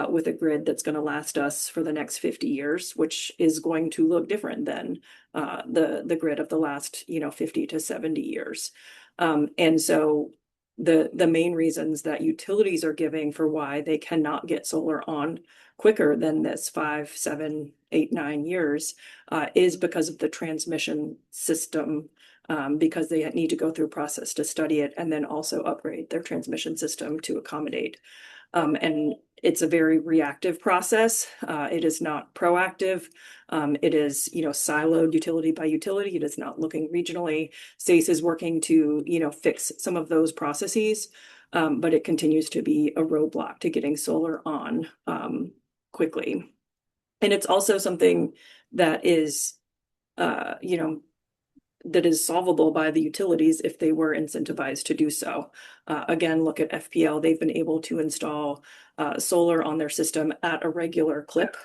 with a grid that's going to last us for the next 50 years, which is going to look different than the grid of the last, 50 to 70 years. And so the main reasons that utilities are giving for why they cannot get solar on quicker than this 5, 7, 8, 9 years is because of the transmission system, because they need to go through a process to study it and then also upgrade their transmission system to accommodate. And it's a very reactive process. It is not proactive. It is, siloed utility by utility. It is not looking regionally. SACE is working to, fix some of those processes, but it continues to be a roadblock to getting solar on quickly. And it's also something that is, that is solvable by the utilities if they were incentivized to do so. Again, look at FPL. They've been able to install solar on their system at a regular clip,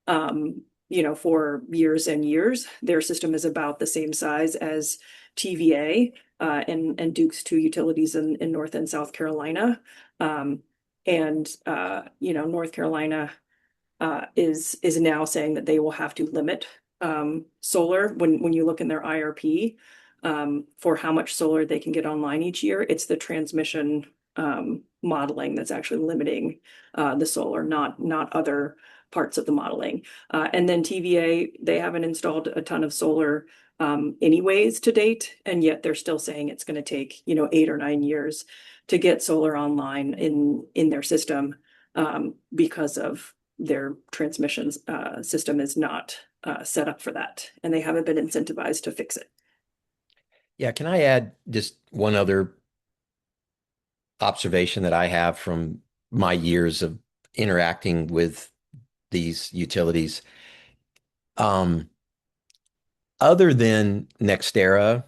for years and years. Their system is about the same size as TVA and Duke's two utilities in North and South Carolina. North Carolina is now saying that they will have to limit solar when you look in their IRP for how much solar they can get online each year. It's the transmission modeling that's actually limiting the solar, not other parts of the modeling. And then TVA, they haven't installed a ton of solar anyways to date, and yet they're still saying it's going to take 8 or 9 years to get solar online in their system because of their transmission system is not set up for that, and they haven't been incentivized to fix it. Yeah, can I add just one other observation that I have from my years of interacting with these utilities? Other than NextEra,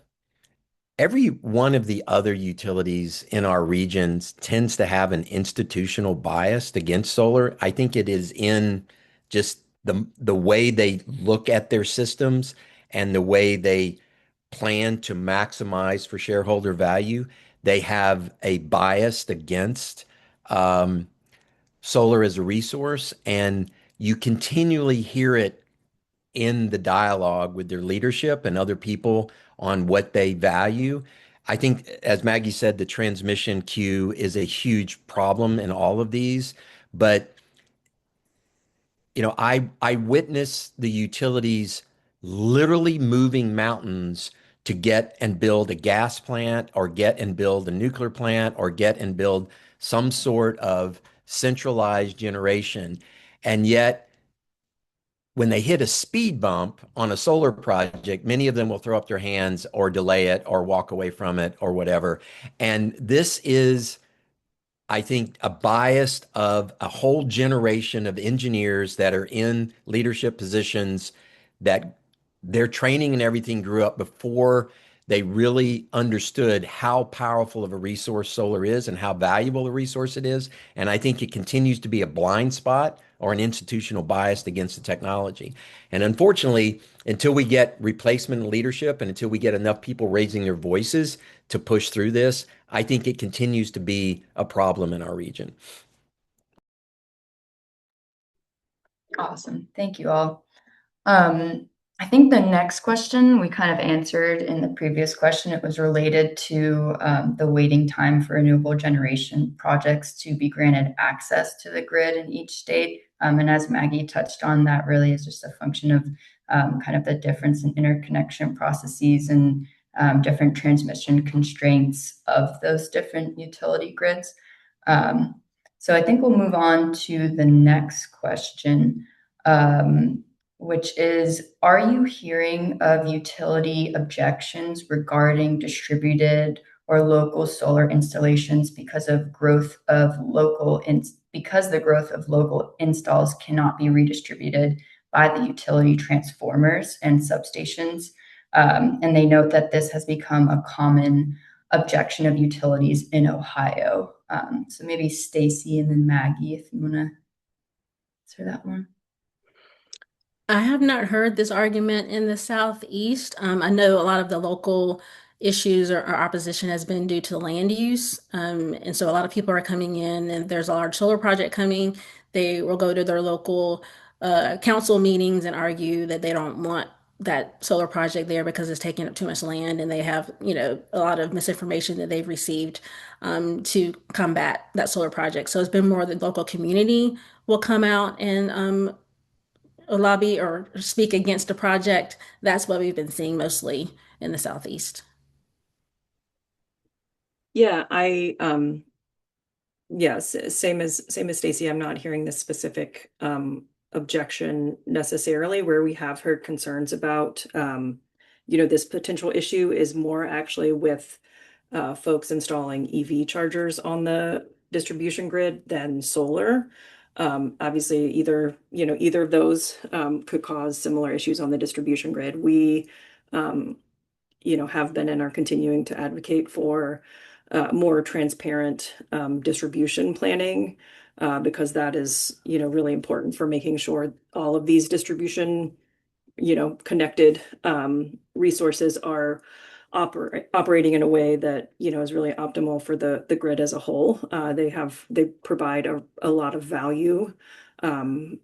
every one of the other utilities in our regions tends to have an institutional bias against solar. I think it is in just the way they look at their systems and the way they plan to maximize for shareholder value. They have a bias against solar as a resource, and you continually hear it in the dialogue with their leadership and other people on what they value. I think, as Maggie said, the transmission queue is a huge problem in all of these. But, I witness the utilities literally moving mountains to get and build a gas plant or get and build a nuclear plant or get and build some sort of centralized generation. And yet, when they hit a speed bump on a solar project, many of them will throw up their hands or delay it or walk away from it or whatever. And this is, I think, a bias of a whole generation of engineers that are in leadership positions that their training and everything grew up before they really understood how powerful of a resource solar is and how valuable a resource it is. And I think it continues to be a blind spot or an institutional bias against the technology. And unfortunately, until we get replacement leadership and until we get enough people raising their voices to push through this, I think it continues to be a problem in our region. Awesome. Thank you all. I think the next question we kind of answered in the previous question. It was related to the waiting time for renewable generation projects to be granted access to the grid in each state. And as Maggie touched on, that really is just a function of kind of the difference in interconnection processes and different transmission constraints of those different utility grids. So I think we'll move on to the next question. Which is, are you hearing of utility objections regarding distributed or local solar installations because the growth of local installs cannot be redistributed by the utility transformers and substations. And they note that this has become a common objection of utilities in Ohio. So maybe Stacy and then Maggie, if you want to answer that one. I have not heard this argument in the Southeast. I know a lot of the local issues or opposition has been due to land use. And so a lot of people are coming in and there's a large solar project coming. They will go to their local council meetings and argue that they don't want that solar project there because it's taking up too much land and they have, a lot of misinformation that they've received to combat that solar project. So it's been more the local community will come out and lobby or speak against a project. That's what we've been seeing mostly in the Southeast. Yeah, yes, same as Stacy. I'm not hearing this specific objection necessarily. Where we have heard concerns about this potential issue is more actually with folks installing EV chargers on the distribution grid than solar. Obviously, either of those could cause similar issues on the distribution grid. We have been and are continuing to advocate for more transparent distribution planning because that is, really important for making sure all of these distribution, connected resources are operating in a way that, is really optimal for the grid as a whole. They provide a lot of value. And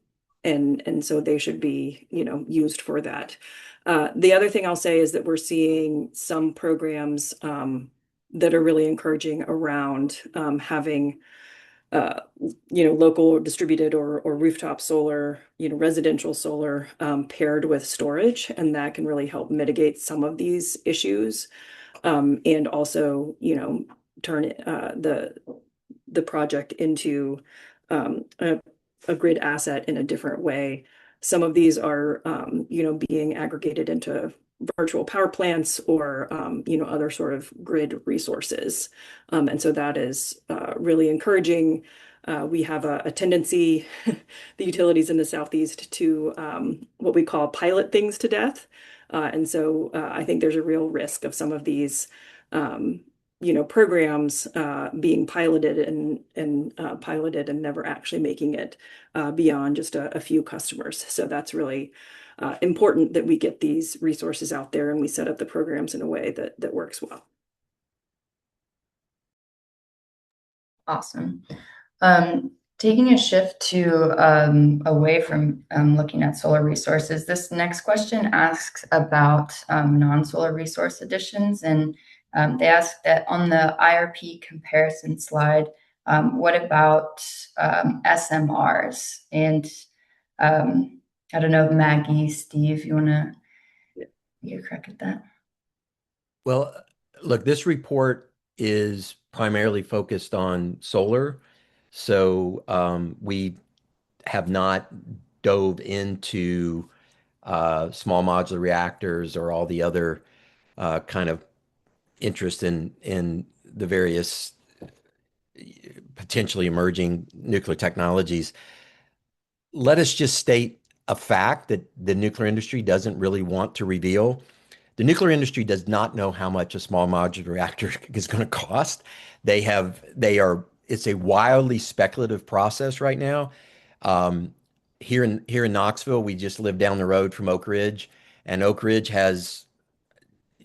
so they should be, used for that. The other thing I'll say is that we're seeing some programs that are really encouraging around having local distributed or rooftop solar, residential solar paired with storage, and that can really help mitigate some of these issues, and also, turn the project into a grid asset in a different way. Some of these are, being aggregated into virtual power plants or, other sort of grid resources. And so that is really encouraging. We have a tendency, the utilities in the Southeast, to what we call pilot things to death. And so I think there's a real risk of some of these programs being piloted and never actually making it beyond just a few customers. So that's really important that we get these resources out there and we set up the programs in a way that works well. Awesome. Taking a shift to away from looking at solar resources, this next question asks about non-solar resource additions, and they ask that on the IRP comparison slide, what about SMRs? And I don't know, Maggie, Steve, you want to get a crack at that? Well, look, this report is primarily focused on solar. So we have not dove into small modular reactors or all the other kind of interest in the various potentially emerging nuclear technologies. Let us just state a fact that the nuclear industry doesn't really want to reveal. The nuclear industry does not know how much a small modular reactor is going to cost. It's a wildly speculative process right now. Here in Knoxville, we just live down the road from Oak Ridge, and Oak Ridge has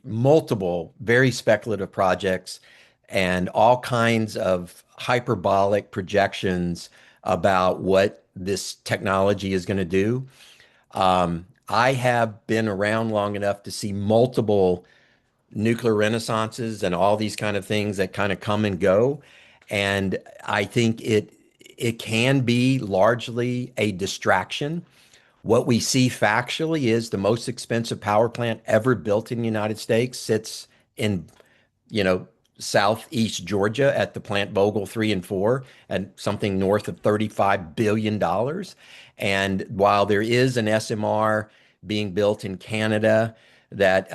multiple very speculative projects and all kinds of hyperbolic projections about what this technology is going to do. I have been around long enough to see multiple nuclear renaissances and all these kind of things that kind of come and go. And I think it can be largely a distraction. What we see factually is the most expensive power plant ever built in the United States sits in, southeast Georgia at the plant Vogtle 3 and 4 and something north of $35 billion. And while there is an SMR being built in Canada that,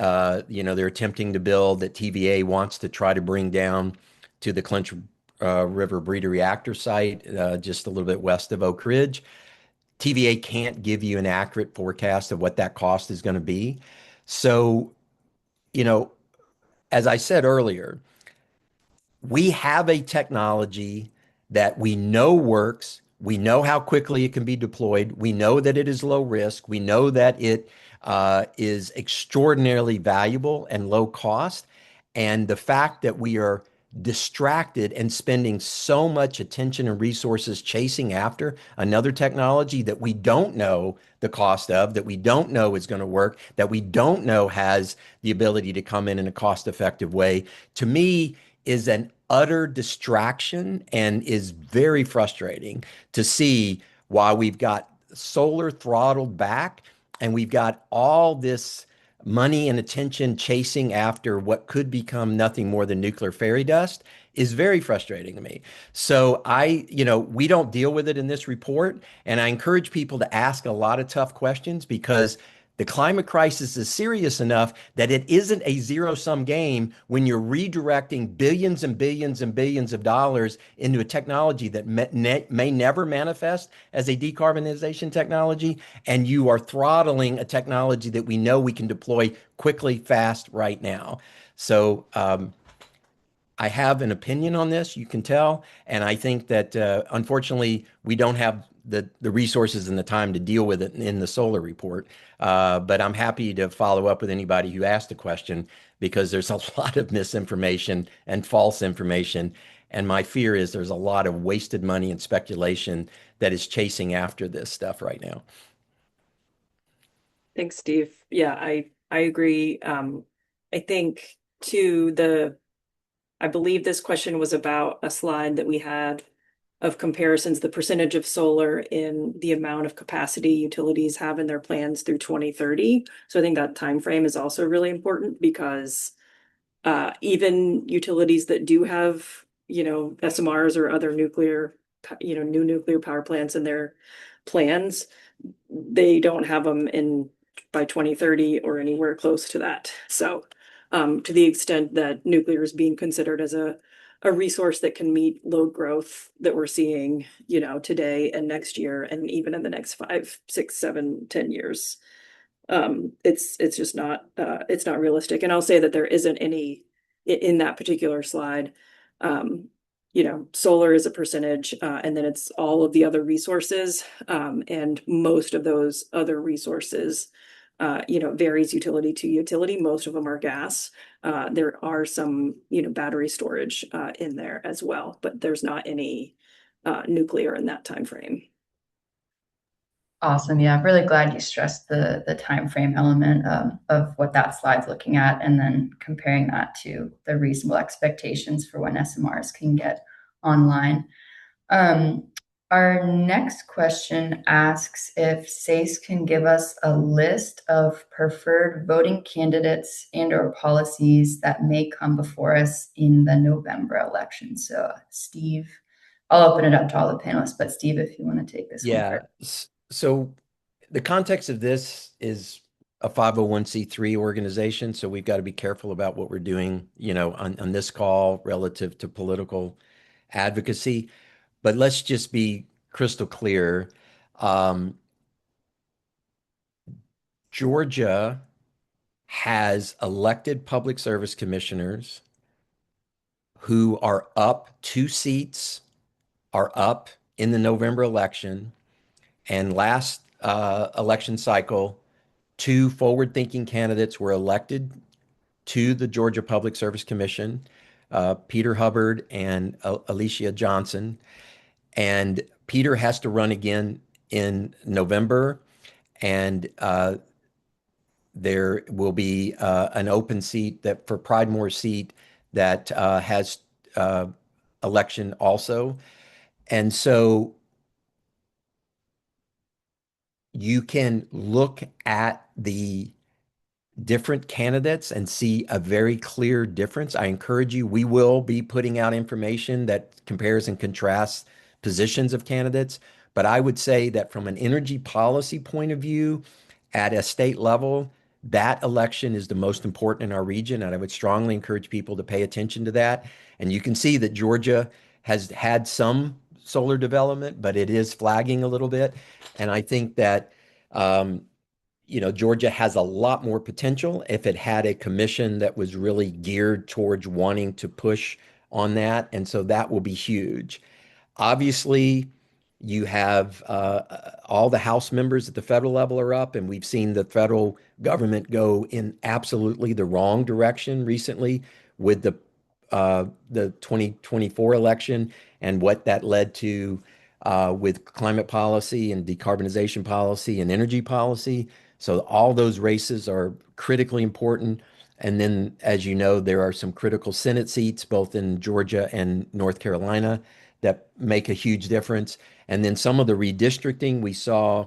they're attempting to build, that TVA wants to try to bring down to the Clinch River Breeder Reactor site, just a little bit west of Oak Ridge, TVA can't give you an accurate forecast of what that cost is going to be. So, you know, as I said earlier, we have a technology that we know works. We know how quickly it can be deployed. We know that it is low risk. We know that it is extraordinarily valuable and low cost. And the fact that we are distracted and spending so much attention and resources chasing after another technology that we don't know the cost of, that we don't know is going to work, that we don't know has the ability to come in a cost-effective way, to me, is an utter distraction and is very frustrating to see while we've got solar throttled back and we've got all this money and attention chasing after what could become nothing more than nuclear fairy dust is very frustrating to me. So we don't deal with it in this report, and I encourage people to ask a lot of tough questions because the climate crisis is serious enough that it isn't a zero-sum game when you're redirecting billions and billions and billions of dollars into a technology that may never manifest as a decarbonization technology, and you are throttling a technology that we know we can deploy quickly, fast, right now. So I have an opinion on this, you can tell, and I think that unfortunately we don't have the resources and the time to deal with it in the solar report. But I'm happy to follow up with anybody who asked a question because there's a lot of misinformation and false information. And my fear is there's a lot of wasted money and speculation that is chasing after this stuff right now. Thanks, Steve. Yeah, I agree. I think I believe this question was about a slide that we had of comparisons, the percentage of solar in the amount of capacity utilities have in their plans through 2030. So I think that time frame is also really important because even utilities that do have, SMRs or other nuclear, new nuclear power plants in their plans, they don't have them in by 2030 or anywhere close to that. So to the extent that nuclear is being considered as a resource that can meet load growth that we're seeing, today and next year, and even in the next 5, 6, 7, 10 years, it's just not it's not realistic. And I'll say that there isn't any in that particular slide. Solar is a percentage, and then it's all of the other resources, and most of those other resources, varies utility to utility. Most of them are gas. There are some, battery storage in there as well, but there's not any nuclear in that time frame. Awesome. Yeah, I'm really glad you stressed the time frame element of what that slide's looking at, and then comparing that to the reasonable expectations for when SMRs can get online. Our next question asks if SACE can give us a list of preferred voting candidates and/or policies that may come before us in the November election. So, Steve, I'll open it up to all the panelists, but Steve, if you want to take this one first. So the context of this is a 501c3 organization, so we've got to be careful about what we're doing, on this call relative to political advocacy. But let's just be crystal clear. Georgia has elected public service commissioners who are up 2 seats, are up in the November election. And last election cycle, 2 forward-thinking candidates were elected to the Georgia Public Service Commission, Peter Hubbard and Alicia Johnson. And Peter has to run again in November, and there will be an open seat that for Pridemore seat that has election also. And so you can look at the different candidates and see a very clear difference. I encourage you, we will be putting out information that compares and contrasts positions of candidates. But I would say that from an energy policy point of view, at a state level, that election is the most important in our region. And I would strongly encourage people to pay attention to that. And you can see that Georgia has had some solar development, but it is flagging a little bit. And I think that, Georgia has a lot more potential if it had a commission that was really geared towards wanting to push on that. And so that will be huge. Obviously, you have all the House members at the federal level are up, and we've seen the federal government go in absolutely the wrong direction recently with the 2024 election and what that led to with climate policy and decarbonization policy and energy policy. So all those races are critically important. And then, as you know, there are some critical Senate seats, both in Georgia and North Carolina, that make a huge difference. And then some of the redistricting we saw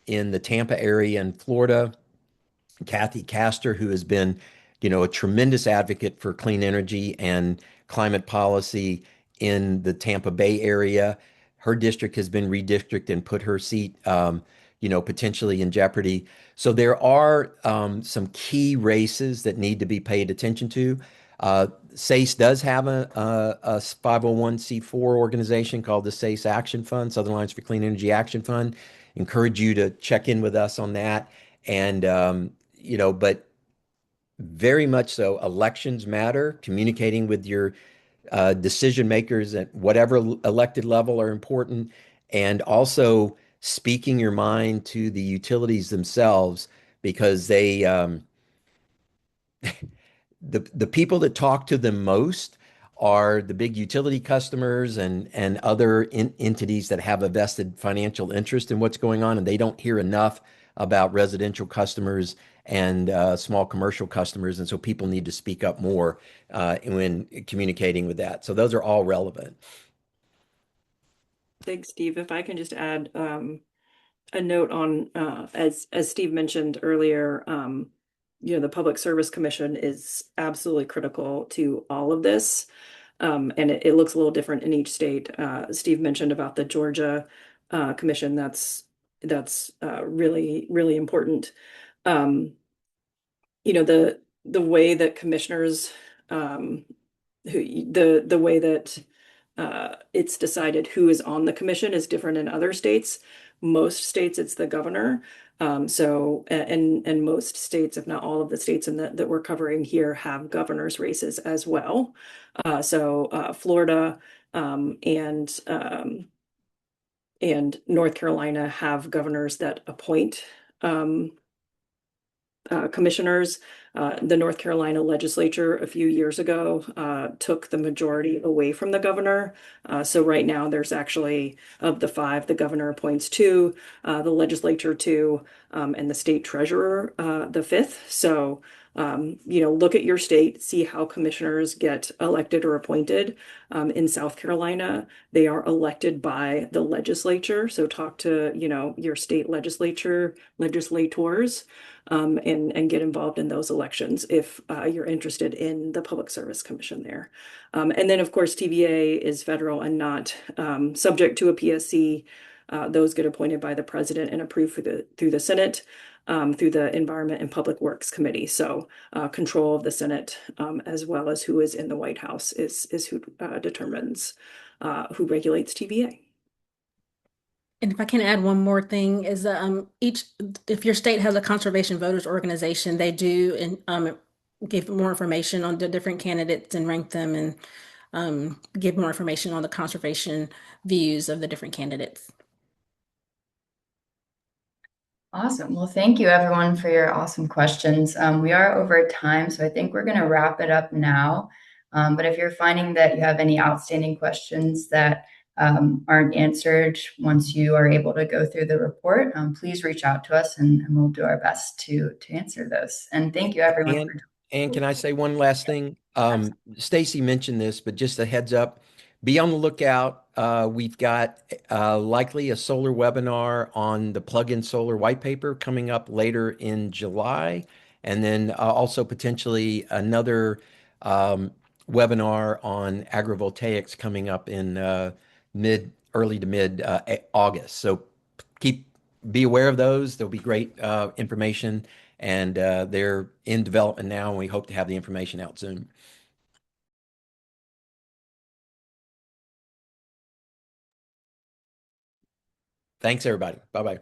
in the Tampa area in Florida. Kathy Castor, who has been, a tremendous advocate for clean energy and climate policy in the Tampa Bay area. Her district has been redistricted and put her seat, potentially in jeopardy. So there are some key races that need to be paid attention to. SACE does have a 501c4 organization called the SACE Action Fund, Southern Alliance for Clean Energy Action Fund. Encourage you to check in with us on that. And but very much so, elections matter. Communicating with your decision makers at whatever elected level are important, and also speaking your mind to the utilities themselves, because the people that talk to them most are the big utility customers and other entities that have a vested financial interest in what's going on, and they don't hear enough about residential customers and small commercial customers, and so people need to speak up more when communicating with that. So those are all relevant. Thanks, Steve. If I can just add a note on, as Steve mentioned earlier, the Public Service Commission is absolutely critical to all of this. And it looks a little different in each state. Steve mentioned about the Georgia commission. That's really, really important. The way that commissioners, the way that it's decided who is on the commission is different in other states. Most states, it's the governor. And most states, if not all of the states that we're covering here, have governor's races as well. Florida and North Carolina have governors that appoint commissioners. The North Carolina legislature a few years ago took the majority away from the governor. So right now there's actually, of the five, the governor appoints two, the legislature two, and the state treasurer the fifth. So look at your state, see how commissioners get elected or appointed. In South Carolina, they are elected by the legislature. So talk to, your state legislators, and get involved in those elections if you're interested in the Public Service Commission there. And then, of course, TVA is federal and not subject to a PSC. Those get appointed by the president and approved through the Senate, through the Environment and Public Works Committee. So control of the Senate, as well as who is in the White House, is who determines who regulates TVA. And if I can add one more thing, is if your state has a conservation voters organization, they do give more information on the different candidates and rank them, and give more information on the conservation views of the different candidates. Awesome. Well, thank you everyone for your awesome questions. We are over time, so I think we're going to wrap it up now. But if you're finding that you have any outstanding questions that aren't answered once you are able to go through the report, please reach out to us and we'll do our best to answer those. And thank you everyone. And can I say one last thing? Stacy mentioned this, but just a heads up, be on the lookout. We've got likely a solar webinar on the plug-in solar white paper coming up later in July. And then also potentially another webinar on agrivoltaics coming up in early to mid August. So be aware of those. There'll be great information, and they're in development now, and we hope to have the information out soon. Thanks, everybody. Bye-bye.